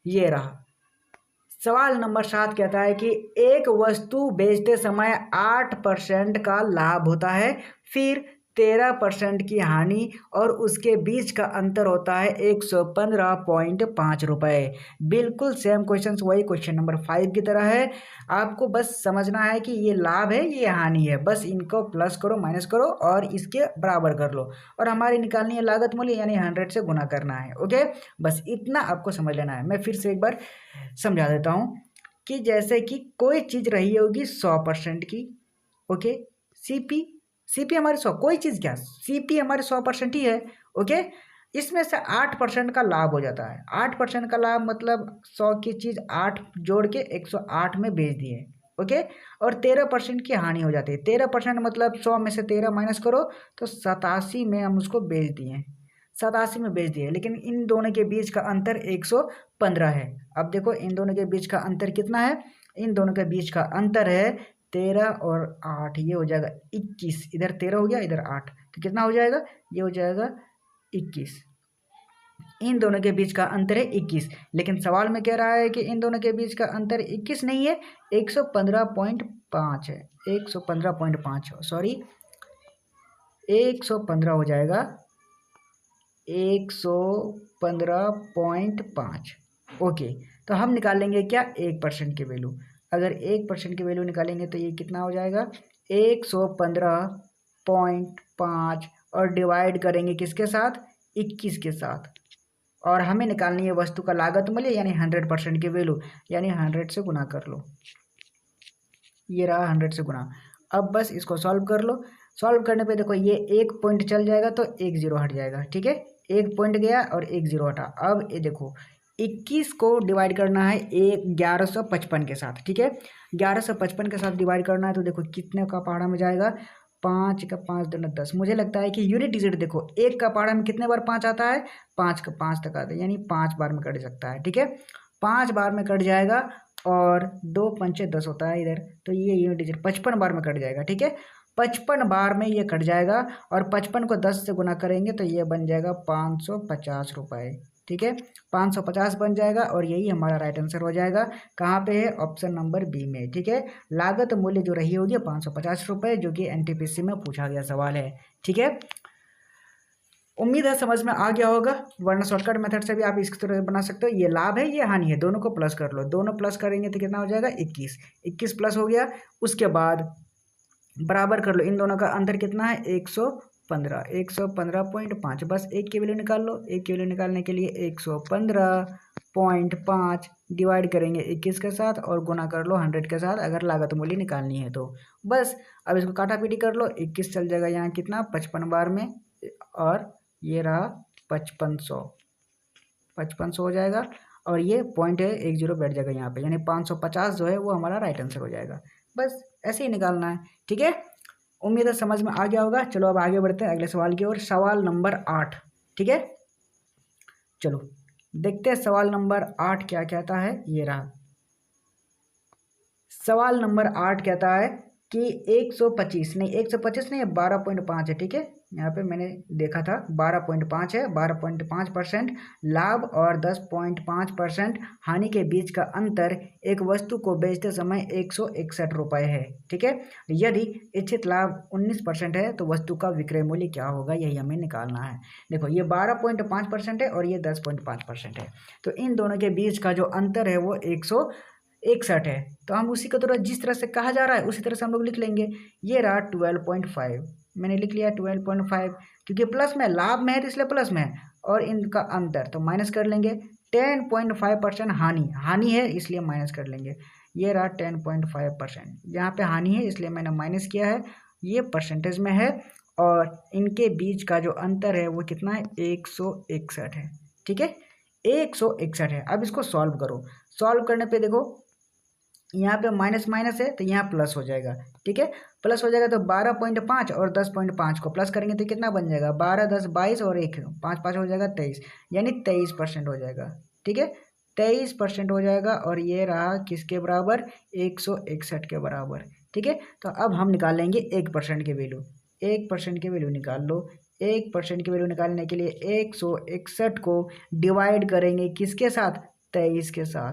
ये रहा सवाल नंबर 7, कहता है कि एक वस्तु बेचते समय 8% का लाभ होता है, फिर 13% की हानि और उसके बीच का अंतर होता है 115.5 रुपये। बिल्कुल सेम क्वेश्चन, वही क्वेश्चन नंबर 5 की तरह है। आपको बस समझना है कि ये लाभ है ये हानि है, बस इनको प्लस करो माइनस करो और इसके बराबर कर लो, और हमारी निकालनी है लागत मूल्य, यानी 100 से गुना करना है। ओके, बस इतना आपको समझ लेना है। मैं फिर से एक बार समझा देता हूँ कि जैसे कि कोई चीज़ रही होगी 100% की, ओके, सीपी हमारी 100, कोई चीज़ क्या, CP हमारे 100% ही है। ओके, इसमें से 8% का लाभ हो जाता है। 8% का लाभ मतलब 100 की चीज़ 8 जोड़ के 108 में बेच दिए। ओके, और 13% की हानि हो जाती है। 13% मतलब 100 में से 13 माइनस करो तो 87 में हम उसको बेच दिए, 87 में बेच दिए, लेकिन इन दोनों के बीच का अंतर 115 है। अब देखो इन दोनों के बीच का अंतर कितना है, इन दोनों के बीच का अंतर है 13 और 8, ये हो जाएगा 21, इधर 13 हो गया इधर 8, तो कितना हो जाएगा, ये हो जाएगा 21। इन दोनों के बीच का अंतर है 21, लेकिन सवाल में कह रहा है कि इन दोनों के बीच का अंतर 21 नहीं है, 115.5 है, 115.5, सॉरी 115 हो जाएगा, 115.5। ओके, तो हम निकालेंगे क्या, 1% की वैल्यू। अगर 1% की वैल्यू निकालेंगे तो ये कितना हो जाएगा 115.5 और डिवाइड करेंगे किसके साथ, 21 के साथ, और हमें निकालनी है वस्तु का लागत मूल्य, यानी 100% की वैल्यू, यानी 100 से गुना कर लो। ये रहा 100 से गुना। अब बस इसको सॉल्व कर लो। सॉल्व करने पे देखो ये 1 पॉइंट चल जाएगा तो 1 0 हट जाएगा। ठीक है, 1 पॉइंट गया और 1 0 हटा। अब ये देखो 21 को डिवाइड करना है 1155 के साथ। ठीक है, 1155 के साथ डिवाइड करना है तो देखो कितने का पहाड़ा में जाएगा, 5 का 5 दूना 10। मुझे लगता है कि यूनिट डिजिट देखो 1 का पहाड़ा में कितने बार 5 आता है, 5 का 5 तक आता है, यानी 5 बार में कट सकता है। ठीक है, 5 बार में कट जाएगा और 2 पंचे 10 होता है इधर, तो ये यूनिट डिजिट 55 बार में कट जाएगा। ठीक है, 55 बार में ये कट जाएगा और 55 को 10 से गुना करेंगे तो ये बन जाएगा 550 रुपये। ठीक है, 550 बन जाएगा और यही हमारा राइट आंसर हो जाएगा। कहाँ पे है, ऑप्शन नंबर बी में। ठीक है, लागत मूल्य जो रही होगी 550 रुपये, जो कि NTPC में पूछा गया सवाल है। ठीक है, उम्मीद है समझ में आ गया होगा, वरना शॉर्टकट मेथड से भी आप इसकी तरह बना सकते हो। ये लाभ है ये हानि है, दोनों को प्लस कर लो, दोनों प्लस करेंगे तो कितना हो जाएगा 21 प्लस हो गया। उसके बाद बराबर कर लो, इन दोनों का अंतर कितना है 15, 115.5, बस एक की वैल्यू निकाल लो। एक की वैल्यू निकालने के लिए 115.5 डिवाइड करेंगे 21 के साथ और गुना कर लो 100 के साथ, अगर लागत मूल्य निकालनी है तो। बस अब इसको काटा पीटी कर लो, 21 चल जाएगा यहाँ कितना 55 बार में, और ये रहा 5500 हो जाएगा, और ये पॉइंट है 10 बैठ जाएगा यहाँ पे, यानी 550 जो है वो हमारा राइट आंसर हो जाएगा। बस ऐसे ही निकालना है, ठीक है। उम्मीद है समझ में आ गया होगा। चलो अब आगे बढ़ते हैं अगले सवाल की ओर, सवाल नंबर 8, ठीक है। चलो देखते हैं सवाल नंबर 8 क्या कहता है। ये रहा सवाल नंबर 8, कहता है कि 125 नहीं, 125 नहीं है, 12.5 है, ठीक है। यहाँ पे मैंने देखा था 12.5 है। 12.5% लाभ और 10.5% हानि के बीच का अंतर एक वस्तु को बेचते समय 161 रुपये है, ठीक है। यदि इच्छित लाभ 19% है तो वस्तु का विक्रय मूल्य क्या होगा, यही हमें निकालना है। देखो ये 12.5% है और ये 10.5% है, तो इन दोनों के बीच का जो अंतर है वो 161 है। तो हम उसी को तरह जिस तरह से कहा जा रहा है उसी तरह से हम लोग लिख लेंगे। ये रहा 12.5, मैंने लिख लिया 12.5, क्योंकि प्लस में लाभ में है तो इसलिए प्लस में है, और इनका अंतर तो माइनस कर लेंगे। 10.5% हानि है इसलिए माइनस कर लेंगे। ये रहा 10.5%, यहाँ पे हानि है इसलिए मैंने माइनस किया है, ये परसेंटेज में है, और इनके बीच का जो अंतर है वो कितना है 161 है, ठीक है। 161 है। अब इसको सॉल्व करो, सॉल्व करने पे देखो यहाँ पे माइनस माइनस है तो यहाँ प्लस हो जाएगा, ठीक है। प्लस हो जाएगा तो 12.5 और 10.5 को प्लस करेंगे तो कितना बन जाएगा 12, 10, 22 और 1 5 5 हो जाएगा 23, यानी 23% हो जाएगा, ठीक है। 23% हो जाएगा, और ये रहा किसके बराबर 161 के बराबर, ठीक है। तो अब हम निकालेंगे 1% की वैल्यू। 1% की वैल्यू निकाल लो। 1% की वैल्यू निकालने के लिए 161 को डिवाइड करेंगे किसके साथ, 23 के साथ,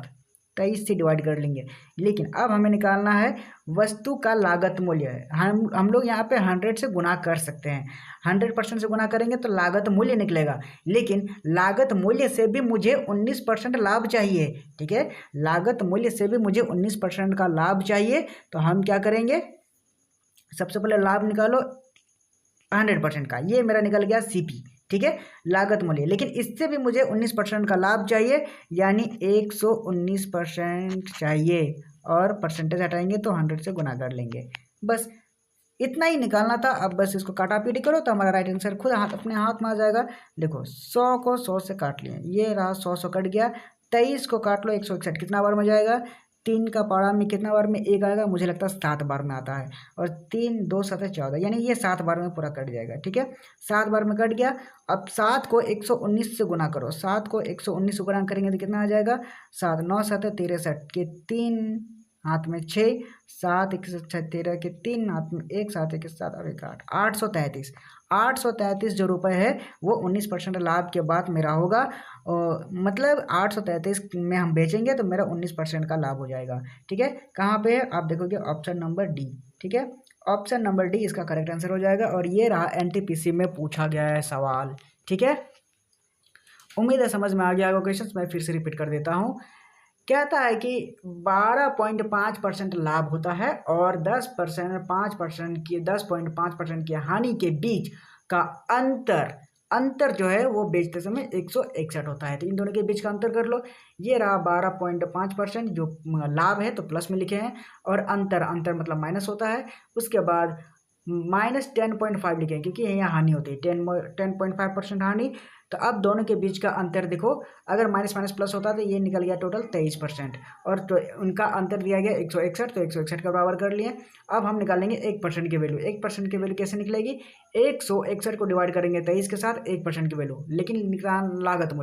23 से डिवाइड कर लेंगे। लेकिन अब हमें निकालना है वस्तु का लागत मूल्य है। हम लोग यहाँ पे 100 से गुना कर सकते हैं, 100% से गुना करेंगे तो लागत मूल्य निकलेगा, लेकिन लागत मूल्य से भी मुझे 19% लाभ चाहिए, ठीक है। लागत मूल्य से भी मुझे 19% का लाभ चाहिए, तो हम क्या करेंगे, सबसे पहले लाभ निकालो 100% का, ये मेरा निकल गया सीपी, ठीक है, लागत मूल्य। लेकिन इससे भी मुझे 19% का लाभ चाहिए, यानी 119% चाहिए, और परसेंटेज हटाएंगे तो 100 से गुना कर लेंगे। बस इतना ही निकालना था। अब बस इसको काटा पीटी करो तो हमारा राइट आंसर खुद अपने हाथ में आ जाएगा। देखो 100 को 100 से काट लिए, ये रहा 100 कट गया। 23 को काट लो 161 कितना बार में जाएगा, 3 का पारा में कितना बार में 1 आएगा, मुझे लगता है 7 बार में आता है, और 3 2 7 14, यानी ये 7 बार में पूरा कट जाएगा, ठीक है। 7 बार में कट गया। अब 7 को 119 से गुना करो, 7 को 119 से गुना करेंगे तो कितना आ जाएगा, 7 9 7 63 के 3 हाथ में 6, 7 1 6 13 के 3 हाथ में 1, 7 1 7 और 1 8, 833। 833 जो रुपए है वो 19% लाभ के बाद मेरा होगा, मतलब 833 में हम बेचेंगे तो मेरा 19% का लाभ हो जाएगा, ठीक है। कहाँ पे है आप देखोगे, ऑप्शन नंबर डी, ठीक है। ऑप्शन नंबर डी इसका करेक्ट आंसर हो जाएगा, और ये रहा एनटीपीसी में पूछा गया है सवाल, ठीक है। उम्मीद है समझ में आ गया होगा क्वेश्चन, मैं फिर से रिपीट कर देता हूँ। कहता है कि 12.5% लाभ होता है और 10.5% की हानि के बीच का अंतर जो है वो बेचते समय 161 होता है। तो इन दोनों के बीच का अंतर कर लो। ये रहा 12.5% जो लाभ है तो प्लस में लिखे हैं, और अंतर मतलब माइनस होता है। उसके बाद -10.5 लिखें क्योंकि यहाँ हानि होती है, 10.5% हानि। तो अब दोनों के बीच का अंतर देखो, अगर माइनस माइनस प्लस होता तो ये निकल गया टोटल 23%, और तो उनका अंतर दिया गया 161, तो 161 का बराबर कर लिए। अब हम निकालेंगे 1% की वैल्यू। 1% की वैल्यू कैसे निकलेगी, 161 को डिवाइड करेंगे 23 के साथ 1% की वैल्यू, लेकिन निकाल लागत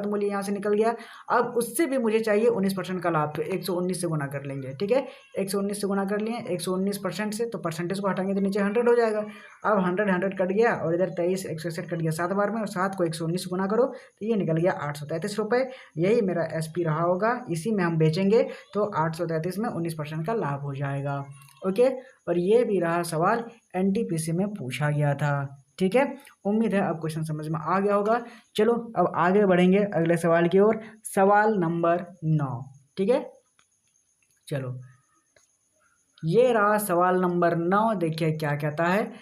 मूल्य यहाँ से निकल गया। अब उससे भी मुझे चाहिए 19% का लाभ, तो 119 से गुना कर लेंगे, ठीक है। 119 से गुना कर लिए 119% से, तो परसेंटेज को हटाएंगे तो नीचे 100 हो जाएगा। अब 100 कट गया, और इधर 23 161 कट गया 7 बार में, और 7 को 119 गुना करो तो ये निकल गया 833 रुपये। यही मेरा एसपी रहा होगा, इसी में हम बेचेंगे तो 833 में 19% का लाभ हो जाएगा, ओके। और ये भी रहा सवाल एनटीपीसी में पूछा गया था, ठीक है। उम्मीद है अब क्वेश्चन समझ में आ गया होगा। चलो अब आगे बढ़ेंगे अगले सवाल की ओर, सवाल नंबर 9, ठीक है। चलो ये रहा सवाल नंबर 9। देखिए क्या कहता है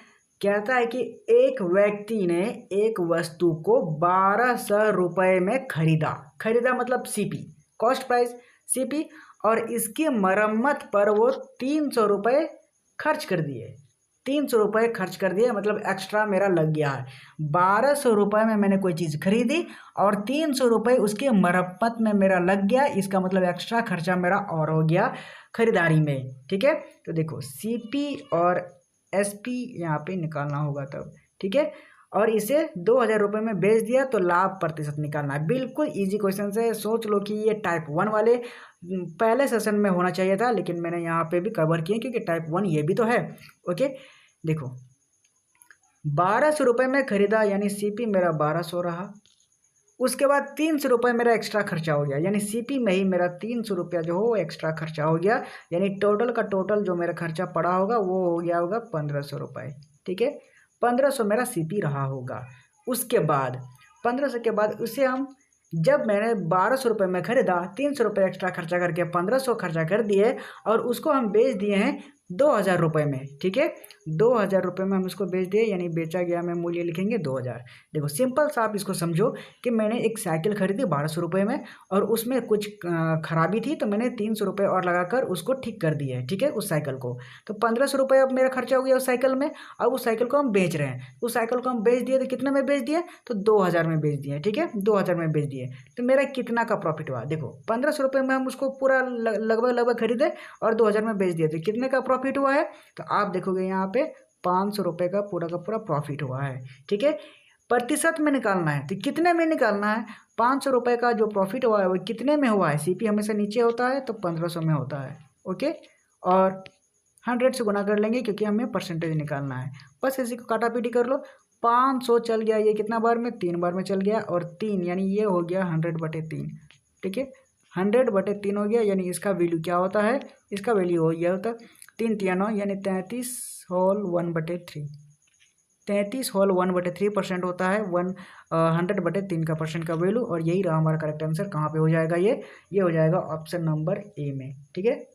कहता है कि एक व्यक्ति ने एक वस्तु को 1200 रुपये में खरीदा मतलब सीपी, कॉस्ट प्राइस सीपी, और इसकी मरम्मत पर वो 300 रुपये खर्च कर दिए। 300 रुपये खर्च कर दिए मतलब एक्स्ट्रा मेरा लग गया है। 1200 रुपये में मैंने कोई चीज़ खरीदी और 300 रुपये उसकी मरम्मत में मेरा लग गया, इसका मतलब एक्स्ट्रा खर्चा मेरा और हो गया खरीदारी में। ठीक है, तो देखो सीपी और एसपी यहाँ पे निकालना होगा तब। ठीक है, और इसे 2000 रुपये में बेच दिया तो लाभ प्रतिशत निकालना है। बिल्कुल इजी क्वेश्चन है, सोच लो कि ये टाइप 1 वाले पहले सेशन में होना चाहिए था, लेकिन मैंने यहाँ पे भी कवर किए क्योंकि टाइप 1 ये भी तो है। ओके, देखो 1200 रुपये में खरीदा यानी सीपी मेरा 1200 रहा। उसके बाद 300 रुपये मेरा एक्स्ट्रा खर्चा हो गया, यानी सीपी में ही मेरा 300 रुपया जो हो एक्स्ट्रा खर्चा हो गया, यानी टोटल का टोटल जो मेरा खर्चा पड़ा होगा वो हो गया होगा 1500 रुपये। ठीक है, 1500 मेरा सीपी रहा होगा। उसके बाद 1500 के बाद उसे हम जब मैंने 1200 रुपये में खरीदा, 300 रुपये एक्स्ट्रा खर्चा करके 1500 खर्चा कर दिए और उसको हम बेच दिए हैं 2000 रुपये में। ठीक है, 2000 रुपये में हम उसको बेच दिए, यानी बेचा गया में मूल्य लिखेंगे 2000। देखो सिंपल सा आप इसको समझो कि मैंने एक साइकिल खरीदी 1200 रुपये में और उसमें कुछ खराबी थी तो मैंने 300 रुपये और लगाकर उसको ठीक कर दिया है। ठीक है, उस साइकिल को, तो 1500 रुपये अब मेरा खर्चा हो गया उस साइकिल में। अब उस साइकिल को हम बेच रहे हैं, उस साइकिल को हम बेच दिए तो कितने में बेच दिए, तो 2000 में बेच दिए। ठीक है, 2000 में बेच दिए तो मेरा कितना का प्रॉफिट हुआ, देखो 1500 रुपये में हम उसको पूरा लगभग खरीदे और 2000 में बेच दिए तो कितने का प्रॉफिट हुआ है, तो आप देखोगे यहाँ पे 500 रुपये का पूरा प्रॉफिट हुआ है। ठीक है, प्रतिशत में निकालना है तो कितने में निकालना है, 500 रुपये का जो प्रॉफिट हुआ है वो कितने में हुआ है, सीपी हमेशा नीचे होता है तो 1500 में होता है। ओके, और 100 से गुना कर लेंगे क्योंकि हमें परसेंटेज निकालना है। बस इसी को काटा पीटी कर लो, 500 चल गया, ये कितना बार में, 3 बार में चल गया, और 3 यानी ये हो गया 100/3। ठीक है, 100/3 हो गया, यानी इसका वैल्यू क्या होता है, इसका वैल्यू हो गया होता 3 3 9 यानी 33 होल 1/3। 33 होल 1/3% होता है 100/3 का परसेंट का वैल्यू, और यही रहा हमारा करेक्ट आंसर। कहाँ पे हो जाएगा ये हो जाएगा ऑप्शन नंबर ए में। ठीक है,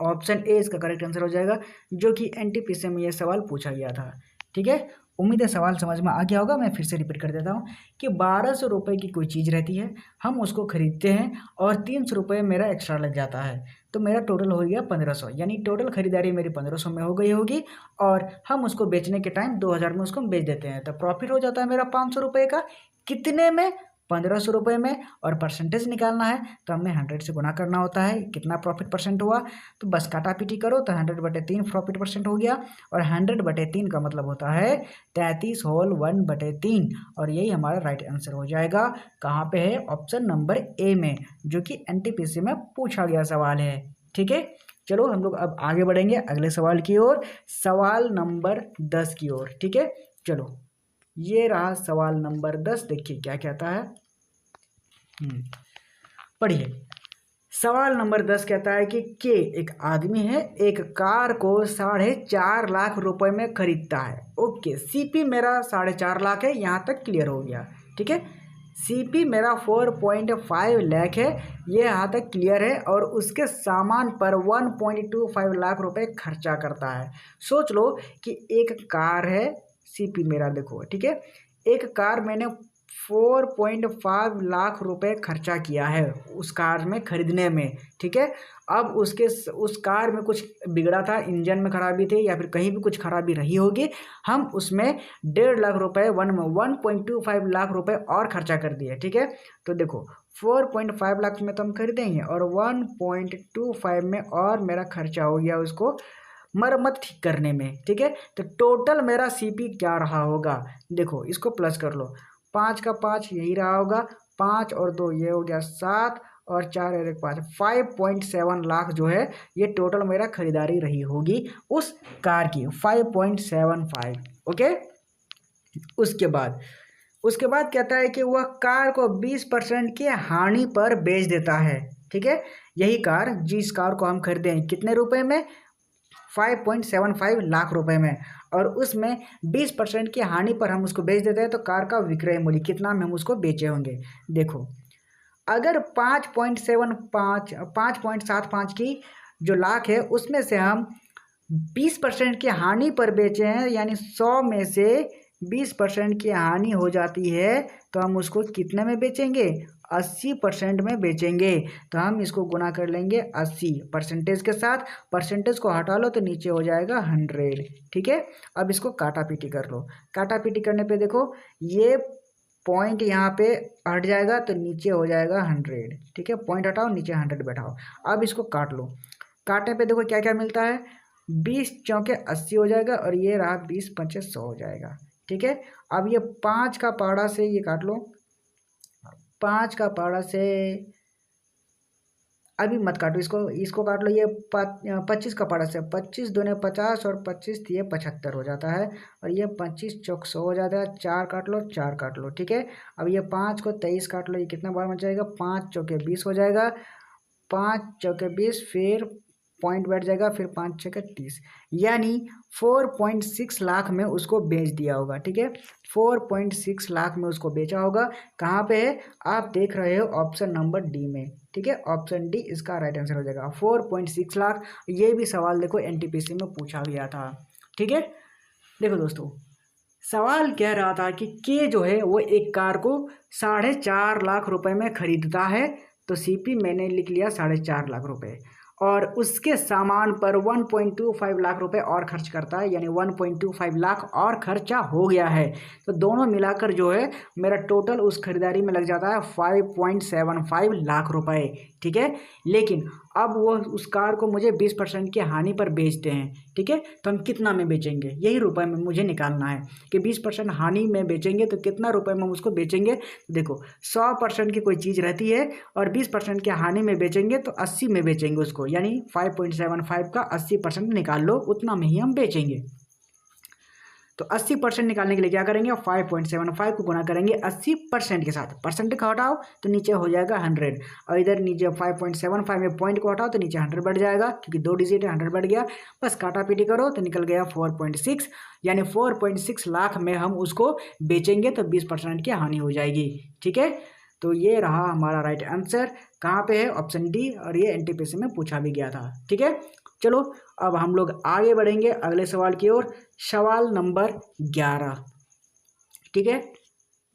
ऑप्शन ए इसका करेक्ट आंसर हो जाएगा, जो कि एनटीपीसी में ये सवाल पूछा गया था। ठीक है, उम्मीद है सवाल समझ में आ गया होगा। मैं फिर से रिपीट कर देता हूँ कि 1200 रुपये की कोई चीज़ रहती है, हम उसको खरीदते हैं और 300 रुपये मेरा एक्स्ट्रा लग जाता है, तो मेरा टोटल हो गया 1500, यानी टोटल खरीदारी मेरी 1500 में हो गई होगी, और हम उसको बेचने के टाइम 2000 में उसको हम बेच देते हैं, तो प्रॉफिट हो जाता है मेरा 500 रुपये का। कितने में, 1500 रुपये में, और परसेंटेज निकालना है तो हमें 100 से गुना करना होता है, कितना प्रॉफिट परसेंट हुआ, तो बस काटा पीटी करो तो 100/3 प्रॉफिट परसेंट हो गया, और 100/3 का मतलब होता है 33 होल 1/3, और यही हमारा राइट आंसर हो जाएगा। कहाँ पे है, ऑप्शन नंबर ए में, जो कि एनटीपीसी में पूछा गया सवाल है। ठीक है, चलो हम लोग अब आगे बढ़ेंगे अगले सवाल की ओर, सवाल नंबर 10 की ओर। ठीक है, चलो ये रहा सवाल नंबर 10, देखिए क्या कहता है, पढ़िए। सवाल नंबर 10 कहता है कि एक आदमी है, एक कार को 4.5 लाख रुपए में खरीदता है। ओके, सीपी मेरा 4.5 लाख है, यहाँ तक क्लियर हो गया। ठीक है, सीपी मेरा 4.5 लाख है, ये यहाँ तक क्लियर है, और उसके सामान पर 1.25 लाख रुपए खर्चा करता है। सोच लो कि एक कार है, सीपी मेरा देखो। ठीक है, एक कार मैंने 4.5 लाख रुपए खर्चा किया है उस कार में खरीदने में। ठीक है, अब उस कार में कुछ बिगड़ा था, इंजन में खराबी थी या फिर कहीं भी कुछ खराबी रही होगी, हम उसमें 1.5 लाख रुपए 1.25 लाख रुपए और खर्चा कर दिए। ठीक है, तो देखो 4.5 लाख में तो हम खरीदेंगे और 1.25 में और मेरा खर्चा हो गया उसको मरम्मत ठीक करने में। ठीक है, तो टोटल मेरा सीपी क्या रहा होगा, देखो इसको प्लस कर लो, 5 का 5 यही रहा होगा, 5 और 2 ये हो गया 7, और 4 और 1 5, 5.7 लाख जो है ये टोटल मेरा खरीदारी रही होगी उस कार की, 5.75। ओके, उसके बाद कहता है कि वह कार को 20% की हानि पर बेच देता है। ठीक है, यही कार, जिस कार को हम खरीदे हैं कितने रुपए में, 5.75 लाख रुपए में, और उसमें 20% की हानि पर हम उसको बेच देते हैं, तो कार का विक्रय मूल्य कितना में हम उसको बेचे होंगे। देखो अगर 5.75 की जो लाख है उसमें से हम 20% की हानि पर बेचे हैं, यानी 100 में से 20% की हानि हो जाती है तो हम उसको कितने में बेचेंगे, 80% में बेचेंगे। तो हम इसको गुना कर लेंगे 80 परसेंटेज के साथ, परसेंटेज को हटा लो तो नीचे हो जाएगा 100। ठीक है, अब इसको काटा पीटी कर लो। काटा पीटी करने पे देखो ये पॉइंट यहाँ पे हट जाएगा तो नीचे हो जाएगा 100। ठीक है, पॉइंट हटाओ, नीचे 100 बैठाओ। अब इसको काट लो। काटने पे देखो क्या क्या मिलता है, 20 चौके 80 हो जाएगा और ये रहा 20 पंचे 100 हो जाएगा। ठीक है, अब ये 5 का पहाड़ा से ये काट लो, 5 का पहाड़ा से अभी मत काटो, इसको काट लो। ये 25 का पहाड़ा से 25 दूने 50 और 25 ये 75 हो जाता है और ये 25 चौक 100 हो जाता है। 4 काट लो, 4 काट लो। ठीक है, अब ये 5 को 23 काट लो, ये कितना बार बच जाएगा, 5 चौके 20 हो जाएगा, 5 चौके 20, फिर पॉइंट बैठ जाएगा, फिर 5 छक्के 30, यानी 4.6 लाख में उसको बेच दिया होगा। ठीक है, 4.6 लाख में उसको बेचा होगा। कहाँ पे है, आप देख रहे हो ऑप्शन नंबर डी में। ठीक है, ऑप्शन डी इसका राइट आंसर हो जाएगा, 4.6 लाख। ये भी सवाल देखो एनटीपीसी में पूछा गया था। ठीक है, देखो दोस्तों, सवाल कह रहा था कि के जो है वो एक कार को 4.5 लाख रुपए में खरीदता है, तो सीपी मैंने लिख लिया 4.5 लाख रुपए, और उसके सामान पर 1.25 लाख रुपए और खर्च करता है, यानी 1.25 लाख और खर्चा हो गया है। तो दोनों मिलाकर जो है मेरा टोटल उस खरीदारी में लग जाता है 5.75 लाख रुपए। ठीक है, लेकिन अब वो उस कार को मुझे 20% की हानि पर बेचते हैं। ठीक है, तो हम कितना में बेचेंगे, यही रुपए में मुझे निकालना है कि 20% हानि में बेचेंगे तो कितना रुपए में हम उसको बेचेंगे। देखो 100% की कोई चीज़ रहती है और 20% की हानि में बेचेंगे तो 80 में बेचेंगे उसको, यानी 5.75 का 80% निकाल लो, उतना में ही हम बेचेंगे। तो 80% निकालने के लिए क्या करेंगे, 5.75 को गुना करेंगे 80% के साथ, परसेंट को हटाओ तो नीचे हो जाएगा 100, और इधर नीचे 5.75 में पॉइंट को हटाओ तो नीचे 100 बढ़ जाएगा, क्योंकि 2 डिजिट है, 100 बढ़ गया। बस काटा पीटी करो तो निकल गया 4.6, यानी 4.6 लाख में हम उसको बेचेंगे तो 20% की हानि हो जाएगी। ठीक है, तो ये रहा हमारा राइट आंसर। कहाँ पे है, ऑप्शन डी, और ये एनटीपीसी में पूछा भी गया था। ठीक है, चलो अब हम लोग आगे बढ़ेंगे अगले सवाल की ओर, सवाल नंबर 11। ठीक है,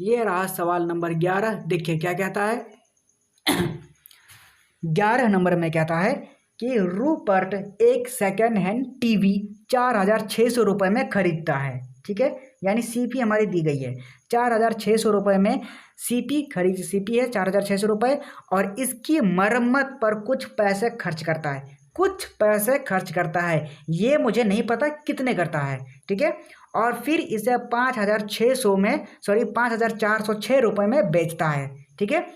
ये रहा सवाल नंबर 11। देखिए क्या कहता है 11 नंबर में कहता है कि रूपर्ट एक सेकेंड हैंड टीवी 4,600 रुपये में खरीदता है। ठीक है, यानी सीपी हमारी दी गई है 4,600 रुपये में, सीपी है 4,600 रुपये, और इसकी मरम्मत पर कुछ पैसे खर्च करता है, कुछ पैसे खर्च करता है, ये मुझे नहीं पता कितने करता है। ठीक है, और फिर इसे 5,406 रुपये में बेचता है। ठीक है,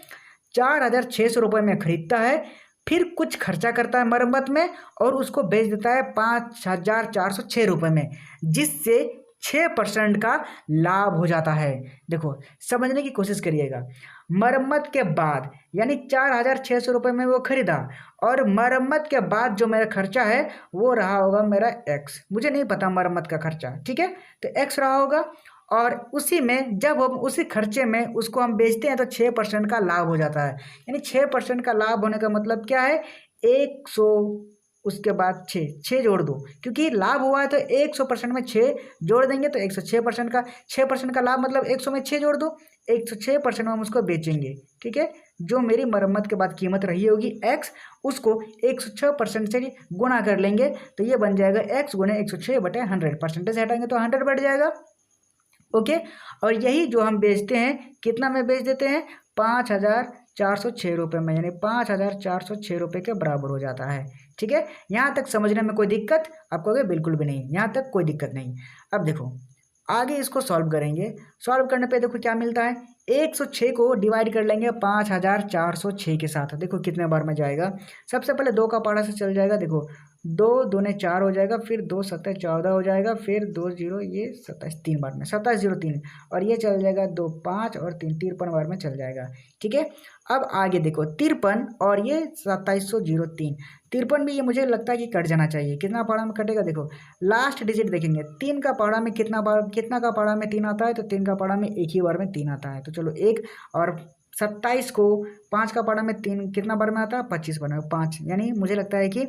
4,600 रुपये में खरीदता है, फिर कुछ खर्चा करता है मरम्मत में और उसको बेच देता है 5,406 रुपये में, जिससे 6% का लाभ हो जाता है। देखो समझने की कोशिश करिएगा, मरम्मत के बाद यानी 4,600 रुपये में वो खरीदा, और मरम्मत के बाद जो मेरा खर्चा है वो रहा होगा मेरा एक्स, मुझे नहीं पता मरम्मत का खर्चा। ठीक है, तो एक्स रहा होगा, और उसी में जब हम उसी खर्चे में उसको हम बेचते हैं तो 6% का लाभ हो जाता है। यानी 6% का लाभ होने का मतलब क्या है, 100 उसके बाद 6 जोड़ दो, क्योंकि लाभ हुआ है तो 100% में 6 जोड़ देंगे तो 106% का, 6% का लाभ मतलब 100 में 6 जोड़ दो, 106% में हम उसको बेचेंगे। ठीक है, जो मेरी मरम्मत के बाद कीमत रही होगी एक्स, उसको 106% से गुना कर लेंगे तो ये बन जाएगा एक्स गुने 106/100, परसेंटेज हटाएंगे तो 100 बढ़ जाएगा। ओके, और यही जो हम बेचते हैं कितना में बेच देते हैं, 5,406 रुपये में, यानी 5,406 रुपये के बराबर हो जाता है। ठीक है, यहाँ तक समझने में कोई दिक्कत आपको कहोगे बिल्कुल भी नहीं, यहाँ तक कोई दिक्कत नहीं। अब देखो आगे इसको सॉल्व करेंगे, सॉल्व करने पे देखो क्या मिलता है, 106 को डिवाइड कर लेंगे 5,406 के साथ, देखो कितने बार में जाएगा। सबसे पहले 2 का पहाड़ा से चल जाएगा, देखो 2 दूने 4 हो जाएगा, फिर 2 7 14 हो जाएगा, फिर 2 0 ये 27, 3 बार में 27 0 3, और ये चल जाएगा 2 5 और 3 53 बार में चल जाएगा। ठीक है, अब आगे देखो 53 और ये 2703, 53 भी ये मुझे लगता है कि कट जाना चाहिए। कितना पहाड़ा में कटेगा, देखो लास्ट डिजिट देखेंगे, 3 का पहाड़ा में कितना का पहाड़ा में 3 आता है, तो 3 का पहाड़ा में एक ही बार में 3 आता है, तो चलो 1, और 27 को 5 का पहाड़ा में 3 कितना बार में आता है, 25 बार में 5, यानी मुझे लगता है कि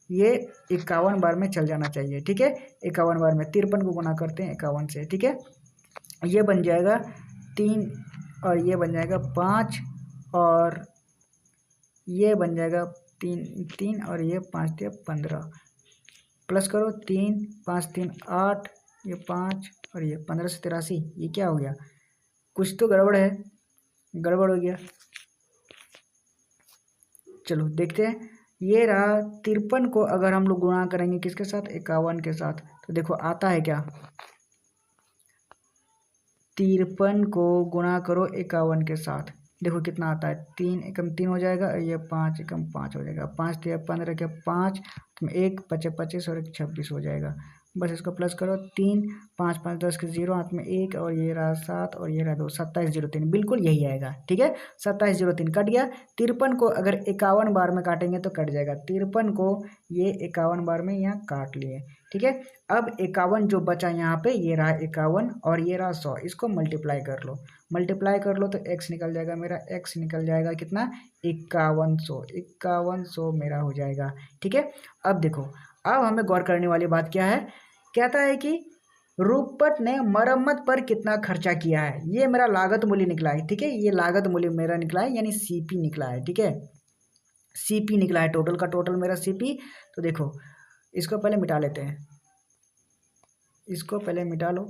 ये 51 बार में चल जाना चाहिए। ठीक है, 51 बार में 53 को गुना करते हैं 51 से। ठीक है, ये बन जाएगा 3 और ये बन जाएगा 5 और ये बन जाएगा 3 और ये 5 दिया 15। प्लस करो 3 5 3 8, ये 5 और ये 15 से 83। ये क्या हो गया, कुछ तो गड़बड़ है, गड़बड़ हो गया। चलो देखते हैं। ये रहा 53 को अगर हम लोग गुणा करेंगे किसके साथ, 51 के साथ, तो देखो आता है क्या, 53 को गुणा करो 51 के साथ, देखो कितना आता है, 3 एकम 3 हो जाएगा, ये 5 एकम 5 हो जाएगा, 5 दिया 15 क्या 5, तुम 1 25 25 और 1 26 हो जाएगा। बस इसको प्लस करो, 3 5 5 10 के 0 हाथ में 1 और ये रहा 7 और ये रहा 2, 2703, बिल्कुल यही आएगा। ठीक है, 2703 कट गया। 53 को अगर 51 बार में काटेंगे तो कट जाएगा, 53 को ये 51 बार में यहाँ काट लिए। ठीक है, अब 51 जो बचा यहाँ पे, ये रहा 51 और ये रहा 100, इसको मल्टीप्लाई कर लो, मल्टीप्लाई कर लो तो x निकल जाएगा मेरा, x निकल जाएगा कितना, 5100, 5100 मेरा हो जाएगा। ठीक है, अब देखो, अब हमें गौर करने वाली बात क्या है, कहता है कि रूपट ने मरम्मत पर कितना खर्चा किया है, ये मेरा लागत मूल्य निकला है। ठीक है, ये लागत मूल्य मेरा निकला है, यानी सीपी निकला है। ठीक है, सीपी निकला है, टोटल का टोटल मेरा सीपी। तो देखो इसको पहले मिटा लेते हैं, इसको पहले मिटा लो।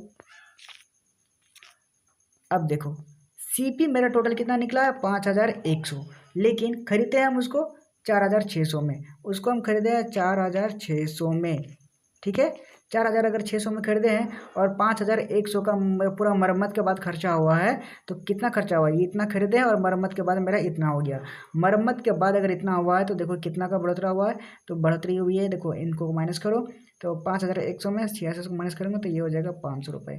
अब देखो सीपी मेरा टोटल कितना निकला है, 5100, लेकिन खरीदते हैं हम उसको 4600 में, उसको हम खरीदे हैं 4600 में। ठीक है, 4000 अगर 600 में खरीदे हैं और 5100 का पूरा मरम्मत के बाद खर्चा हुआ है, तो कितना खर्चा हुआ है, ये इतना खरीदे हैं और मरम्मत के बाद मेरा इतना हो गया। मरम्मत के बाद अगर इतना हुआ है तो देखो कितना का बढ़ोतरा हुआ है, तो बढ़ोतरी हुई है, देखो इनको माइनस करो, तो 5100 में 6600 को माइनस करेंगे तो ये हो जाएगा 500 रुपये।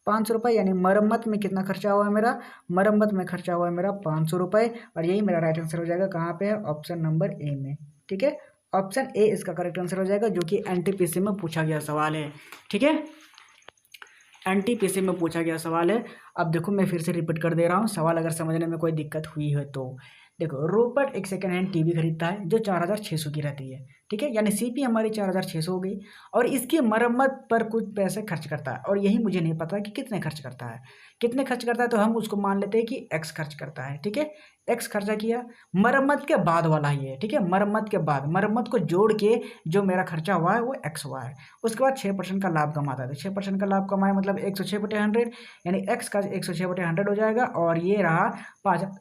500 रुपये यानी मरम्मत में कितना खर्चा हुआ है मेरा, मरम्मत में खर्चा हुआ है मेरा 500 रुपये, और यही मेरा राइट आंसर हो जाएगा। कहाँ पे है, ऑप्शन नंबर ए में। ठीक है, ऑप्शन ए इसका करेक्ट आंसर हो जाएगा, जो कि एनटीपीसी में पूछा गया सवाल है। ठीक है, एनटीपीसी में पूछा गया सवाल है। अब देखो मैं फिर से रिपीट कर दे रहा हूँ, सवाल अगर समझने में कोई दिक्कत हुई है तो देखो, रूपर्ट एक सेकंड हैंड टीवी खरीदता है जो 4600 की रहती है। ठीक है, यानी सीपी हमारी 4600 हो गई, और इसकी मरम्मत पर कुछ पैसे खर्च करता है, और यही मुझे नहीं पता कि कितने खर्च करता है, कितने खर्च करता है, तो हम उसको मान लेते हैं कि एक्स खर्च करता है। ठीक है, एक्स खर्चा किया, मरम्मत के बाद वाला ही है। ठीक है, मरम्मत के बाद, मरम्मत को जोड़ के जो मेरा खर्चा हुआ है वो एक्स हुआ है। उसके बाद 6% का लाभ कमाता है, तो 6% का लाभ कमाए मतलब 106/100, यानी एक्स का 106/100 हो जाएगा, और ये रहा 5,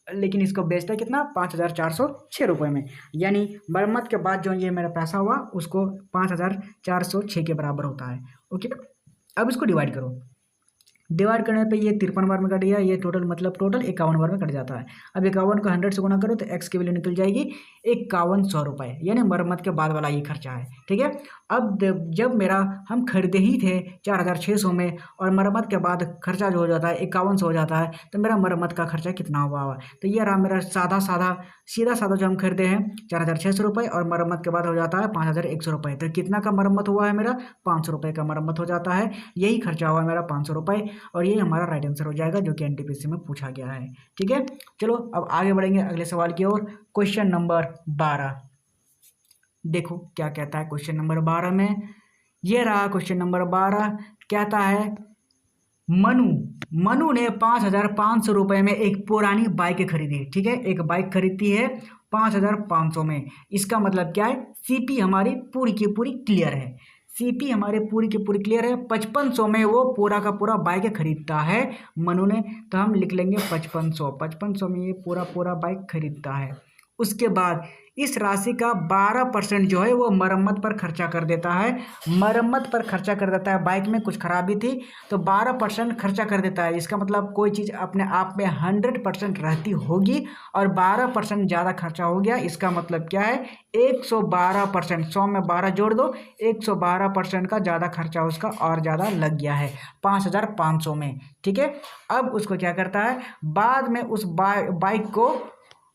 लेकिन इसको बेचता है कितना, 5406 रुपये में, यानी मरम्मत के बाद जो ये मेरा पैसा हुआ उसको 5406 के बराबर होता है। ओके, अब इसको डिवाइड करो, डिवाइड करने पे ये 53 बार में कट गया, ये टोटल मतलब टोटल 51 बार में कट जाता है। अब 51 को 100 से गुना करो तो एक्स की वैल्यू निकल जाएगी 5100 रुपये, यानी मरम्मत के बाद वाला ये खर्चा है। ठीक है, अब जब मेरा हम खरीदे ही थे 4600 में, और मरम्मत के बाद खर्चा जो हो जाता है 5100 हो जाता है, तो मेरा मरम्मत का खर्चा कितना हुआ, तो ये रहा मेरा सीधा साधा जो हम खरीदे हैं 4600 रुपये, और मरम्मत के बाद हो जाता है 5100 रुपये, तो कितना का मरम्मत हुआ है मेरा, 500 रुपये का मरम्मत हो जाता है, यही खर्चा हुआ है मेरा 500 रुपये, और ये हमारा राइट आंसर हो जाएगा, जो कि एनटीपीसी में पूछा गया है। ठीक है, चलो अब आगे बढ़ेंगे अगले सवाल की ओर। क्वेश्चन नंबर 12, देखो क्या कहता है क्वेश्चन नंबर 12 में, ये रहा क्वेश्चन नंबर 12, कहता है मनु ने 5500 रुपये में एक पुरानी बाइक खरीदी। ठीक है, एक बाइक खरीदती है 5500 में, इसका मतलब क्या है, सीपी हमारी पूरी की पूरी क्लियर है, सीपी हमारे पूरी की पूरी क्लियर है। 5500 में वो पूरा का पूरा बाइक खरीदता है मनु ने, तो हम लिख लेंगे 5500 में ये पूरा बाइक खरीदता है। उसके बाद इस राशि का 12% जो है वो मरम्मत पर खर्चा कर देता है, मरम्मत पर खर्चा कर देता है, बाइक में कुछ खराबी थी तो 12% खर्चा कर देता है। इसका मतलब कोई चीज़ अपने आप में 100% रहती होगी और 12% ज़्यादा खर्चा हो गया, इसका मतलब क्या है, 112%, 100 में 12 जोड़ दो, 112% का ज़्यादा खर्चा उसका और ज़्यादा लग गया है 5500 में। ठीक है, अब उसको क्या करता है, बाद में उस बाइक को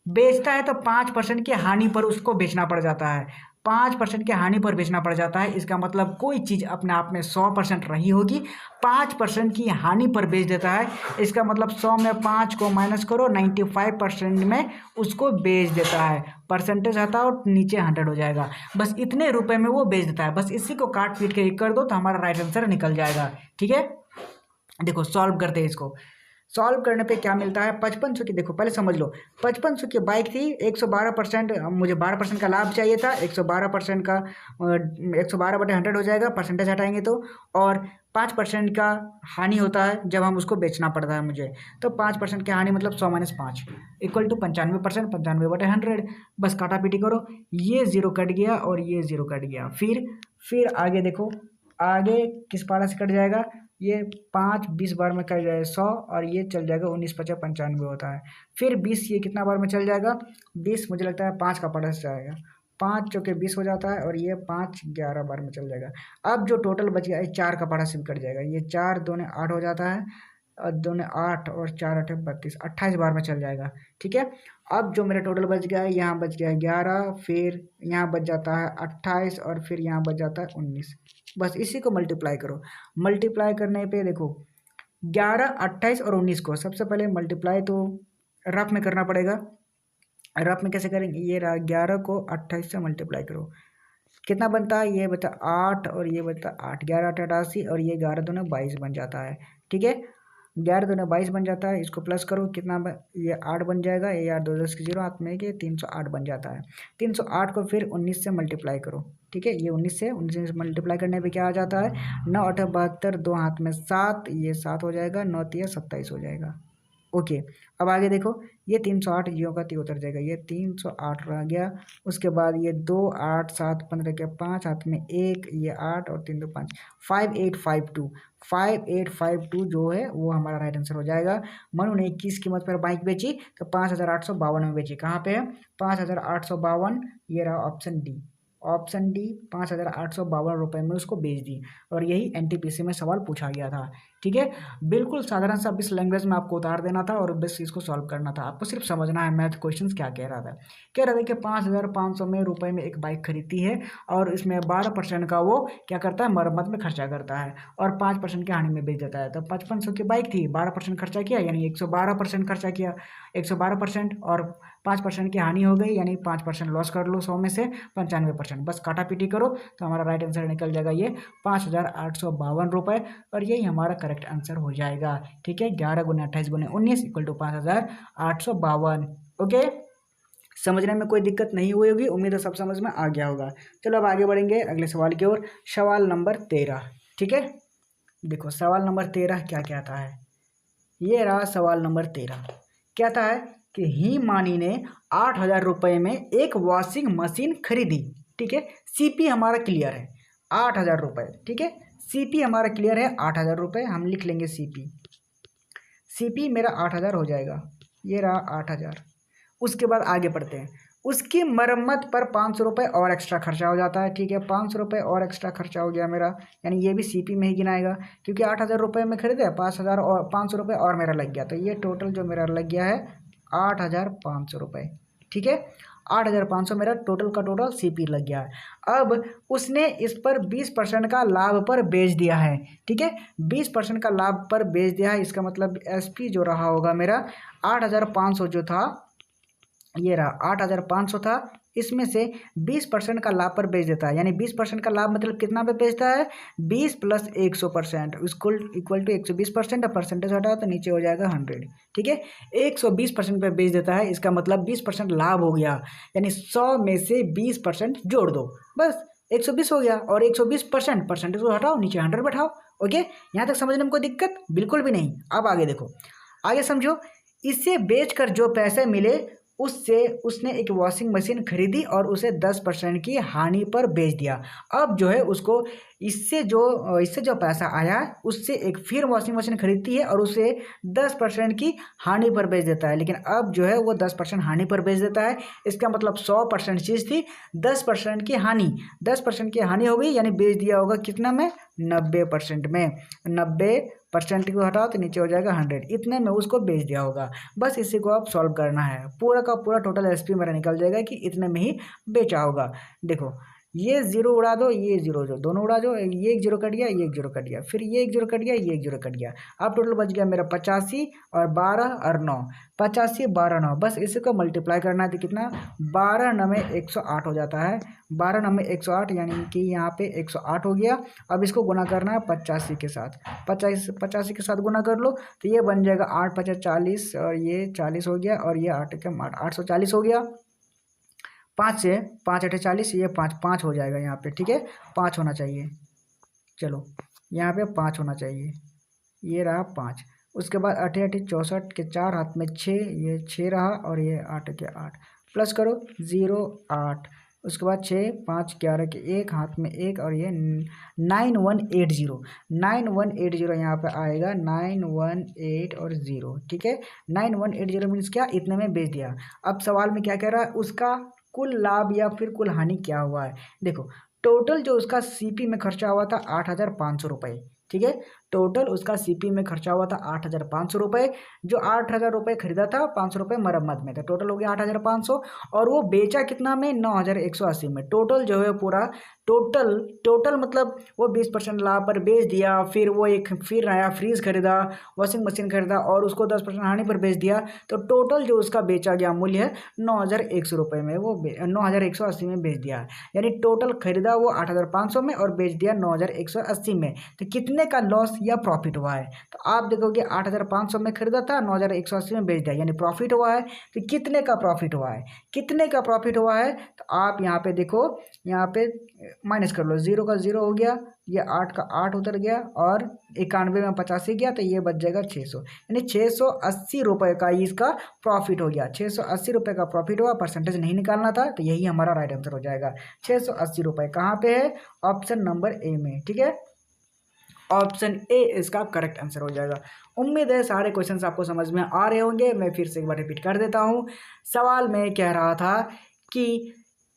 बेचता है तो 5% की हानि पर उसको बेचना पड़ जाता है, 5% की हानि पर बेचना पड़ जाता है। इसका मतलब कोई चीज़ अपने आप में 100% रही होगी, 5% की हानि पर बेच देता है। इसका मतलब 100 में 5 को माइनस करो, 95% में उसको बेच देता है। परसेंटेज हटाओ, नीचे 100 हो जाएगा। बस इतने रुपए में वो बेच देता है। बस इसी को काट पीट के कर दो तो हमारा राइट आंसर निकल जाएगा। ठीक है, देखो सॉल्व करते हैं इसको। सॉल्व करने पे क्या मिलता है, 5500 की, देखो पहले समझ लो, 5500 की बाइक थी, 112%, मुझे 12% का लाभ चाहिए था, 112% का 112/100 हो जाएगा, परसेंटेज हटाएंगे तो, और 5% का हानि होता है जब हम उसको बेचना पड़ता है मुझे, तो 5% की हानि मतलब 100 - 5 इक्वल टू 95%, 95/100। बस काटा पीटी करो, ये जीरो कट गया और ये जीरो कट गया। फिर आगे देखो, आगे किस पारा से कट जाएगा, ये 5 20 बार में कट जाएगा 100, और ये चल जाएगा 19 × 50 = 95 होता है। फिर 20 ये कितना बार में चल जाएगा, 20 मुझे लगता है 5 का पारा से जाएगा, 5 चौके 20 हो जाता है, और ये 5 11 बार में चल जाएगा। अब जो टोटल बच गया, 4 का पारा से भी कट जाएगा, ये 4 दूने 8 हो जाता है, और दूने 8 और 4 8 32, 28 बार में चल जाएगा। ठीक है, अब जो मेरा टोटल बच गया है, यहाँ बच गया है 11, फिर यहाँ बच जाता है 28, और फिर यहाँ बच जाता है 19। बस इसी को मल्टीप्लाई करो। मल्टीप्लाई करने पे देखो, 11 28 और 19 को सबसे पहले मल्टीप्लाई तो रफ में करना पड़ेगा। रफ में कैसे करेंगे, ये रहा 11 को 28 से मल्टीप्लाई करो, कितना बनता है, ये बता 8 और ये बता 8, 11 8 88, और ये 11 दूने 22 बन जाता है। ठीक है, 11 दूने 22 बन जाता है, इसको प्लस करो, कितना ये 8 बन जाएगा, ये 8 2 10 की 0 हाथ में, कि 308 बन जाता है। 308 को फिर 19 से मल्टीप्लाई करो। ठीक है, ये 19 से मल्टीप्लाई करने पे क्या आ जाता है, 9 8 72, 2 हाथ में 7, ये 7 हो जाएगा, 9 3 27 हो जाएगा। ओके, अब आगे देखो, ये 308 जियो का ती उतर जाएगा, ये 308 रह गया। उसके बाद ये 2 8 7 15 के 5 हाथ में 1, ये 8 और 3 2 5, 5852, 5852 जो है वो हमारा राइट आंसर हो जाएगा। मनु ने 21 कीमत पर बाइक बेची तो 5852 में बेची। कहाँ पे है 5852, ये रहा ऑप्शन डी। ऑप्शन डी 5852 रुपये में उसको बेच दी, और यही एनटीपीसी में सवाल पूछा गया था। ठीक है, बिल्कुल साधारण सा इस लैंग्वेज में आपको उतार देना था और बस इसको सॉल्व करना था। आपको सिर्फ समझना है मैथ क्वेश्चंस क्या कह रहा था। कह रहा था कि 5500 में रुपये में एक बाइक खरीदती है, और इसमें 12% का वो क्या करता है, मरम्मत में खर्चा करता है, और 5% की हानि में बेच देता है। तो 5500 की बाइक थी, 12% खर्चा किया, यानी 112% खर्चा किया, 112%, और 5% की हानि हो गई, यानी 5% लॉस कर लो 100 में से 95%। बस काटा पीटी करो तो हमारा राइट आंसर निकल जाएगा ये 5852 रुपये, और यही हमारा करेक्ट आंसर हो जाएगा। ठीक है, 11 × 28 × 19 इक्वल टू 5852। ओके, समझने में कोई दिक्कत नहीं हुई होगी, उम्मीद है सब समझ में आ गया होगा। चलो अब आगे बढ़ेंगे अगले सवाल की ओर, सवाल नंबर 13। ठीक है, देखो सवाल नंबर 13 क्या कहता है, ये रहा सवाल नंबर 13। कहता है कि हिमानी ने 8000 रुपये में एक वॉशिंग मशीन खरीदी। ठीक है, सीपी हमारा क्लियर है 8000 रुपये। ठीक है, सीपी हमारा क्लियर है 8000 रुपये, हम लिख लेंगे सीपी मेरा 8000 हो जाएगा, ये रहा 8000। उसके बाद आगे बढ़ते हैं, उसकी मरम्मत पर 500 रुपये और एक्स्ट्रा खर्चा हो जाता है। ठीक है, 500 रुपये और एक्स्ट्रा खर्चा हो गया मेरा, यानी ये भी सीपी में ही गिनाएगा, क्योंकि 8000 रुपये में खरीदे, 5000 और 500 रुपये और मेरा लग गया, तो ये टोटल जो मेरा लग गया है 8500 रुपये। ठीक है, 8500 मेरा टोटल का टोटल सीपी लग गया है। अब उसने इस पर 20% का लाभ पर बेच दिया है। ठीक है, 20% का लाभ पर बेच दिया है, इसका मतलब एसपी जो रहा होगा मेरा 8500 जो था, ये रहा 8500 था, इसमें से 20% का लाभ पर बेच देता है, यानी 20% का लाभ मतलब कितना पे बेचता है, 20 + 100% इक्वल टू 120%, और परसेंटेज हटाओ तो नीचे हो जाएगा 100। ठीक है, 120% पे बेच देता है, इसका मतलब 20% लाभ हो गया, यानी 100 में से 20% जोड़ दो, बस 120 हो गया, और 120% परसेंटेज को हटाओ, नीचे 100 बैठाओ। ओके, यहाँ तक समझने में कोई दिक्कत बिल्कुल भी नहीं। अब आगे देखो, आगे समझो, इसे बेचकर जो पैसे मिले उससे उसने एक वॉशिंग मशीन खरीदी और उसे 10% की हानि पर बेच दिया। अब जो है उसको इससे जो पैसा आया उससे एक फिर वॉशिंग मशीन खरीदती है और उसे 10% की हानि पर बेच देता है, लेकिन अब जो है वो 10% हानि पर बेच देता है। इसका मतलब 100% चीज़ थी, 10% की हानि, 10% की हानि हो गई, यानी बेच दिया होगा कितना में, 90% में। 90% को हटाओ तो नीचे हो जाएगा 100, इतने में उसको बेच दिया होगा। बस इसी को आप सॉल्व करना है, पूरा का पूरा टोटल एसपी मेरा निकल जाएगा कि इतने में ही बेचा होगा। देखो ये जीरो उड़ा दो, ये जीरो जो दोनों उड़ा दो, ये एक जीरो कट गया, ये एक जीरो कट गया, फिर ये एक जीरो कट गया, ये एक जीरो कट गया। अब टोटल बच गया मेरा 85 और 12 और 9, 85 12 9। बस इसी को मल्टीप्लाई करना है तो कितना, 12 9 में 108 हो जाता है, 12 9 में 108, यानी कि यहाँ पे 108 हो गया। अब इसको गुना करना है 85 के साथ, 85 के साथ गुना कर लो तो ये बन जाएगा 8 5 40 और ये 40 हो गया, और ये 8 के 840 हो गया। 5 से 5 8 40, ये 5 5 हो जाएगा यहाँ पे, ठीक है, 5 होना चाहिए। चलो यहाँ पे 5 होना चाहिए, ये रहा 5। उसके बाद 8 8 64 के 4 हाथ में 6, ये 6 रहा, और ये 8 के 8 प्लस करो 0 8। उसके बाद 6 5 11 के 1 हाथ में 1, और ये 9180, 9180 यहाँ पे आएगा, 918 और 0, ठीक है। 9180 मीन्स क्या, इतने में बेच दिया। अब सवाल में क्या कह रहा है, उसका कुल लाभ या फिर कुल हानि क्या हुआ है। देखो टोटल जो उसका सीपी में खर्चा हुआ था 8,500 रुपये, ठीक है। टोटल उसका सीपी में खर्चा हुआ था 8,500 रुपये। जो 8,000 रुपये खरीदा था, 500 रुपये मरम्मत में था, टोटल हो गया 8,500। और वो बेचा कितना में, 9,180 में। टोटल जो है पूरा टोटल मतलब वो 20% लाभ पर बेच दिया। फिर वो एक फिर नया फ्रीज खरीदा, वॉशिंग मशीन खरीदा, और उसको 10% हानि पर बेच दिया। तो टोटल जो उसका बेचा गया मूल्य है 9,100 रुपये में, वो 9,180 में बेच दिया। यानी टोटल खरीदा वो 8,500 में और बेच दिया 9,180 में। तो कितने का लॉस या प्रॉफिट हुआ है, तो आप देखोगे 8,500 में खरीदा था, 9,180 में बेच दिया, यानी प्रॉफिट हुआ है। तो कितने का प्रॉफिट हुआ है, कितने का प्रॉफिट हुआ है, तो आप यहाँ पे देखो, यहाँ पे माइनस कर लो, 0 का 0 हो गया, ये 8 का 8 उतर गया, और 91 में 85 गया, तो ये बच जाएगा 600, यानी 680 रुपये का इसका प्रॉफिट हो गया। 680 रुपये का प्रॉफिट हुआ, परसेंटेज नहीं निकालना था, तो यही हमारा राइट आंसर हो जाएगा। 680 रुपये कहाँ पे है, ऑप्शन नंबर ए में, ठीक है। ऑप्शन ए इसका करेक्ट आंसर हो जाएगा। उम्मीद है सारे क्वेश्चंस आपको समझ में आ रहे होंगे। मैं फिर से एक बार रिपीट कर देता हूँ। सवाल में कह रहा था कि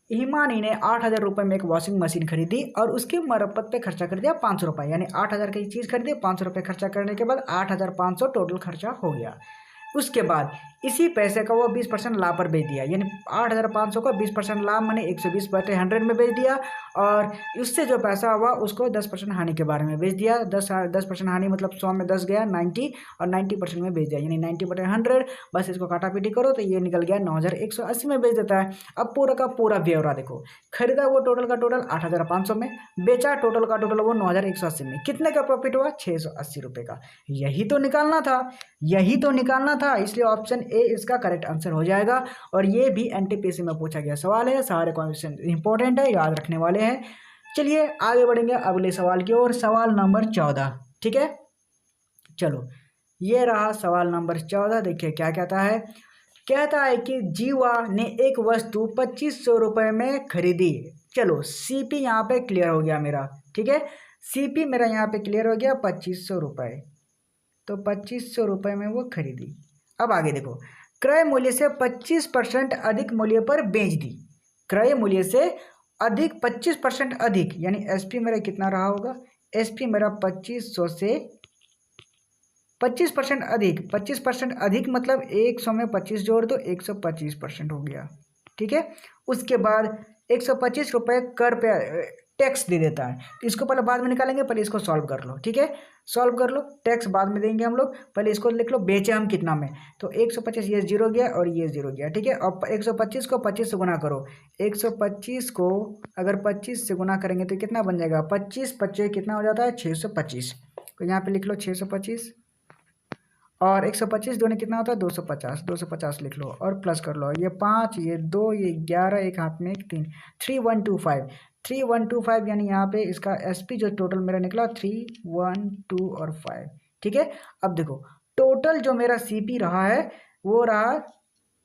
हिमानी ने 8,000 रुपये में एक वॉशिंग मशीन खरीदी और उसकी मरम्मत पे खर्चा कर दिया 500 रुपये, यानी 8,000 की चीज़ खरीदी, 500 रुपये खर्चा करने के बाद 8,500 टोटल खर्चा हो गया। उसके बाद इसी पैसे का वो 20% लाभ पर बेच दिया, यानी 8,500 को 20% लाभ माने 120/100 में बेच दिया, और उससे जो पैसा हुआ उसको 10% हानि के बारे में बेच दिया। 10% हानि मतलब 100 में 10 गया 90, और 90% में बेच दिया, यानी 90/100। बस इसको काटा पीटी करो तो ये निकल गया 9,180 में बेच देता है। अब पूरा का पूरा ब्यौरा देखो, खरीदा वो टोटल का टोटल 8,500 में, बेचा टोटल का टोटल वो 9,180 में। कितने का प्रॉफिट हुआ, 680 रुपये का। यही तो निकालना था, यही तो निकालना था, इसलिए ऑप्शन ए इसका करेक्ट आंसर हो जाएगा। और ये भी एनटीपीसी में पूछा गया सवाल है, सारे क्वेश्चन इंपॉर्टेंट है, याद रखने वाले हैं। चलिए आगे बढ़ेंगे अगले सवाल की ओर, सवाल नंबर 14, ठीक है। चलो ये रहा सवाल नंबर 14। देखिए क्या कहता है, कहता है कि जीवा ने एक वस्तु 2,500 रुपये में खरीदी। चलो सीपी यहाँ पे क्लियर हो गया मेरा, ठीक है। सीपी मेरा यहाँ पे क्लियर हो गया 2,500 रुपये, तो 2,500 रुपये में वो खरीदी। अब आगे देखो, क्रय मूल्य से 25% अधिक मूल्य पर बेच दी। क्रय मूल्य से अधिक 25% अधिक, यानी एसपी मेरा कितना रहा होगा, एसपी मेरा 2,500 से 25% अधिक, 25% अधिक मतलब 100 में 25 जोड़ दो, 125% हो गया, ठीक है। उसके बाद 125 रुपये कर पे टैक्स दे देता है। तो इसको पहले बाद में निकालेंगे, पहले इसको सॉल्व कर लो, ठीक है। सॉल्व कर लो, टैक्स बाद में देंगे हम लोग, पहले इसको लिख लो, बेचे हम कितना में, तो 125, ये 0 गया और ये 0 गया, ठीक है। अब 125 को 25 से गुना करो, 125 को अगर 25 से गुना करेंगे तो कितना बन जाएगा, 25 25 कितना हो जाता है, 625। तो यहाँ पे लिख लो 625, और 125 दोनों कितना होता है, 250, 250 लिख लो और प्लस कर लो, ये 5 ये 2 ये 11, एक हाथ में एक 3, 3125, 3125, यानी यहाँ पे इसका एसपी जो टोटल मेरा निकला 312 और 5, ठीक है। अब देखो टोटल जो मेरा सीपी रहा है वो रहा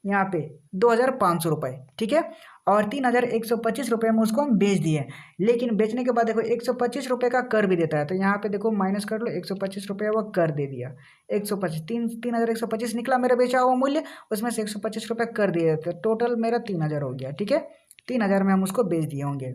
यहाँ पे 2,500 रुपये, ठीक है। और 3,125 रुपये में उसको हम बेच दिए, लेकिन बेचने के बाद देखो 125 रुपये का कर भी देता है, तो यहाँ पे देखो माइनस कर लो, 125 रुपये वो कर दे दिया, 125 3,125 निकला मेरा बेचा हुआ मूल्य, उसमें से 125 रुपये कर दिए, तो टोटल मेरा 3,000 हो गया, ठीक है। 3,000 में हम उसको बेच दिए होंगे।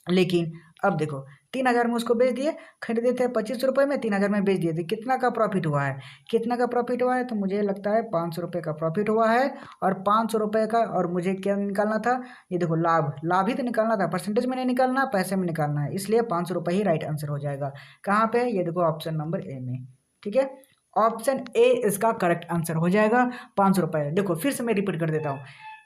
लेकिन अब देखो 3,000 में उसको बेच दिए, खरीदे थे 25 रुपये में, 3,000 में बेच दिए थे, कितना का प्रॉफिट हुआ है, कितना का प्रॉफिट हुआ है, तो मुझे लगता है 500 रुपये का प्रॉफिट हुआ है। और 500 रुपये का, और मुझे क्या निकालना था, ये देखो लाभ, लाभ ही तो निकालना था, परसेंटेज में नहीं निकालना, पैसे में निकालना है, इसलिए 500 रुपये ही राइट आंसर हो जाएगा। कहाँ पे, ये देखो ऑप्शन नंबर ए में। ठीक है, ऑप्शन ए इसका करेक्ट आंसर हो जाएगा, 500 रुपये। देखो फिर से मैं रिपीट कर देता हूँ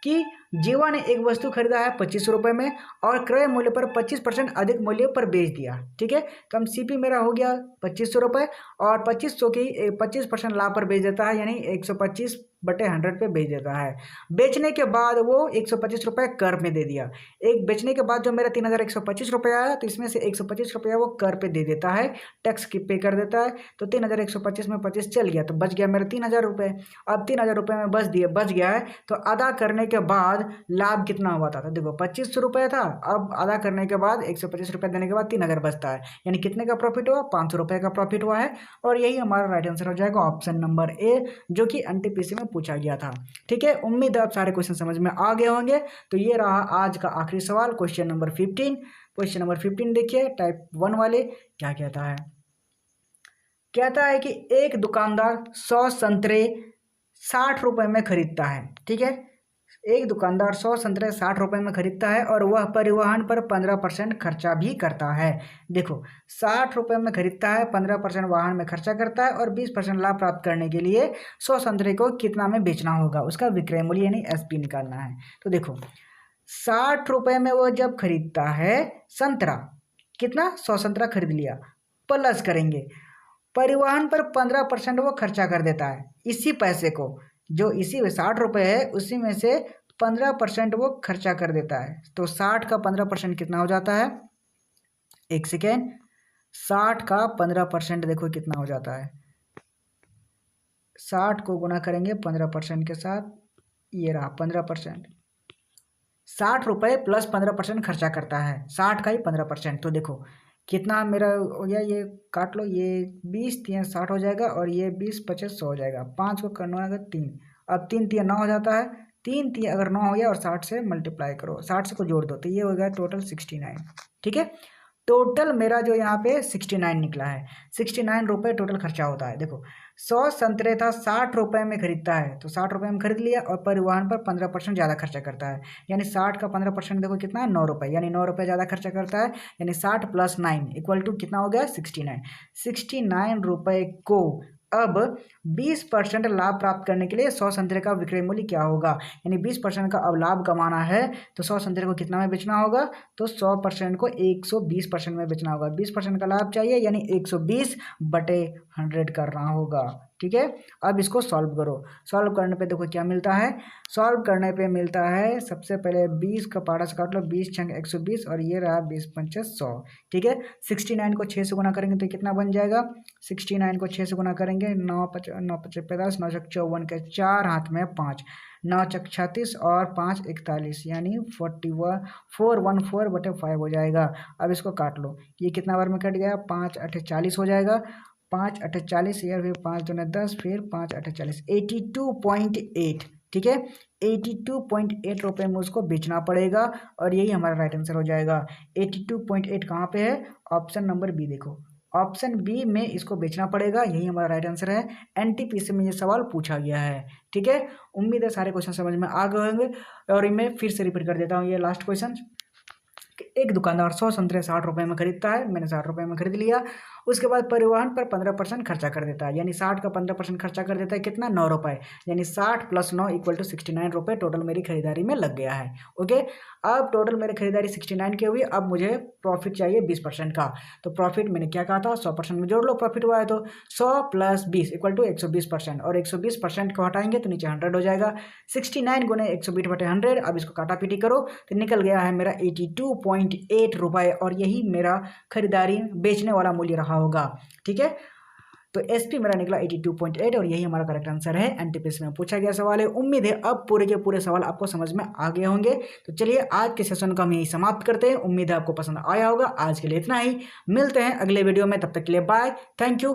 कि जीवा ने एक वस्तु खरीदा है 25 रुपये में और क्रय मूल्य पर 25% अधिक मूल्य पर बेच दिया। ठीक है, तो हम सीपी मेरा हो गया 2500 रुपये और 2500 की 25% लाभ पर बेच देता है, यानी 125/100 पे बेच देता है। बेचने के बाद वो 125 रुपये कर में दे दिया। एक बेचने के बाद जो मेरा 3,125 रुपये आया, तो इसमें से 125 रुपया वो कर पे दे देता है, टैक्स की पे कर देता है। तो 3,125 में 25 चल गया, तो बच गया मेरा 3,000 रुपये। अब 3,000 रुपये में बच गया है, तो अदा करने के बाद लाभ कितना हुआ था, तो देखो 2500 रुपये था, अब अदा करने के बाद 125 रुपये देने के बाद 3,000 बचता है, यानी कितने का प्रॉफिट हुआ, 500 रुपये का प्रॉफिट हुआ है। और यही हमारा राइट आंसर हो जाएगा ऑप्शन नंबर ए, जो कि एनटीपीसी में पूछा गया था। ठीक है, उम्मीद है आप सारे क्वेश्चन समझ में आ गए होंगे। तो ये रहा आज का आखिरी सवाल, क्वेश्चन नंबर 15। क्वेश्चन नंबर 15 देखिए, टाइप 1 वाले क्या कहता है। कहता है कि एक दुकानदार 100 संतरे 60 रुपये में खरीदता है। ठीक है, एक दुकानदार 100 संतरे 60 रुपये में खरीदता है और वह परिवहन पर 15% खर्चा भी करता है। देखो 60 रुपये में खरीदता है, 15% वाहन में खर्चा करता है और 20% लाभ प्राप्त करने के लिए 100 संतरे को कितना में बेचना होगा, उसका विक्रय मूल्य यानी एसपी निकालना है। तो देखो 60 रुपये में वो जब खरीदता है संतरा, कितना, 100 संतरा खरीद लिया, प्लस करेंगे परिवहन पर 15% वो खर्चा कर देता है। इसी पैसे को, जो इसी 60 रुपये है, उसी में से 15% वो खर्चा कर देता है। तो 60 का 15% कितना हो जाता है, एक सेकेंड, 60 का 15% देखो कितना हो जाता है, 60 को गुना करेंगे 15% के साथ, ये रहा 15%, 60 रुपये प्लस 15% खर्चा करता है, 60 का ही 15%। तो देखो कितना मेरा हो गया, ये काट लो, ये 20 3 60 हो जाएगा और ये 20 25 100 हो जाएगा, 5 को करना होगा 3, अब 3 3 9 हो जाता है, 3 3 अगर 9 हो गया और 60 से मल्टीप्लाई करो, 60 से को जोड़ दो, तो ये हो गया टोटल 69। ठीक है, टोटल मेरा जो यहाँ पे 69 निकला है, 69 रुपये टोटल खर्चा होता है। देखो 100 संतरे था 60 रुपये में खरीदता है, तो 60 रुपये में खरीद लिया और परिवहन पर 15% ज़्यादा खर्चा करता है, यानी 60 का 15% देखो कितना है, 9 रुपये, यानी 9 रुपये ज़्यादा खर्चा करता है, यानी 60 + 9 इक्वल टू कितना हो गया, 69। 69 रुपये को अब 20% लाभ प्राप्त करने के लिए 100 संतरे का विक्रय मूल्य क्या होगा, यानी 20% का अब लाभ कमाना है, तो 100 संतरे को कितना में बेचना होगा, तो 100% को 120% में बेचना होगा। 20% का लाभ चाहिए, यानी 120/100 करना होगा। ठीक है, अब इसको सॉल्व करो, सॉल्व करने पे देखो क्या मिलता है, सॉल्व करने पे मिलता है, सबसे पहले 20 का पारा से काट लो, 20 × 120 और ये रहा 20 × 5 100। ठीक है, 69 को 6 से गुना करेंगे तो कितना बन जाएगा, 69 को 6 से गुना करेंगे, 9 5 9 5 45, 9 6 54 के 4 हाथ में 5, 9 6 36 और 5 41, यानी 414/5 हो जाएगा। अब इसको काट लो, ये कितना बार में कट गया, 5 8 40 हो जाएगा, 5 8 40, या फिर 5 दूने 10, फिर 5 8 40, 82.8। ठीक है, 82.8 रुपये में उसको बेचना पड़ेगा और यही हमारा राइट आंसर हो जाएगा। 82.8 कहाँ पे है, ऑप्शन नंबर बी देखो, ऑप्शन बी में इसको बेचना पड़ेगा, यही हमारा राइट आंसर है। एनटीपीसी में ये सवाल पूछा गया है। ठीक है, उम्मीद है सारे क्वेश्चन समझ में आ गए होंगे और मैं फिर से रिपीट कर देता हूँ ये लास्ट क्वेश्चन। एक दुकानदार 100 संतरे 60 रुपये में खरीदता है, मैंने 60 रुपये में खरीद लिया, उसके बाद परिवहन पर 15% खर्चा कर देता है, यानी 60 का 15% खर्चा कर देता है, कितना, 9 रुपये, यानी 60 + 9 = 69 रुपये टोटल मेरी खरीदारी में लग गया है। ओके, अब टोटल मेरी खरीदारी 69 की हुई, अब मुझे प्रॉफिट चाहिए 20% का। तो प्रॉफिट मैंने क्या कहा था, 100% में जोड़ लो, प्रॉफिट हुआ है तो 100 + 20 = 120%, और 120% को हटाएंगे तो नीचे 100 हो जाएगा, 69 × 120/100। अब इसको काटा पीटी करो तो निकल गया है मेरा 82.8 रुपये, और यही मेरा खरीदारी बेचने वाला मूल्य रहा होगा। ठीक है, तो एसपी मेरा निकला 82.8 और यही हमारा करेक्ट आंसर है। एनटीपीसी में पूछा गया सवाल है। उम्मीद है अब पूरे के पूरे सवाल आपको समझ में आ गए होंगे। तो चलिए आज के सेशन को हम यही समाप्त करते हैं। उम्मीद है आपको पसंद आया होगा। आज के लिए इतना ही, मिलते हैं अगले वीडियो में, तब तक के लिए बाय, थैंक यू।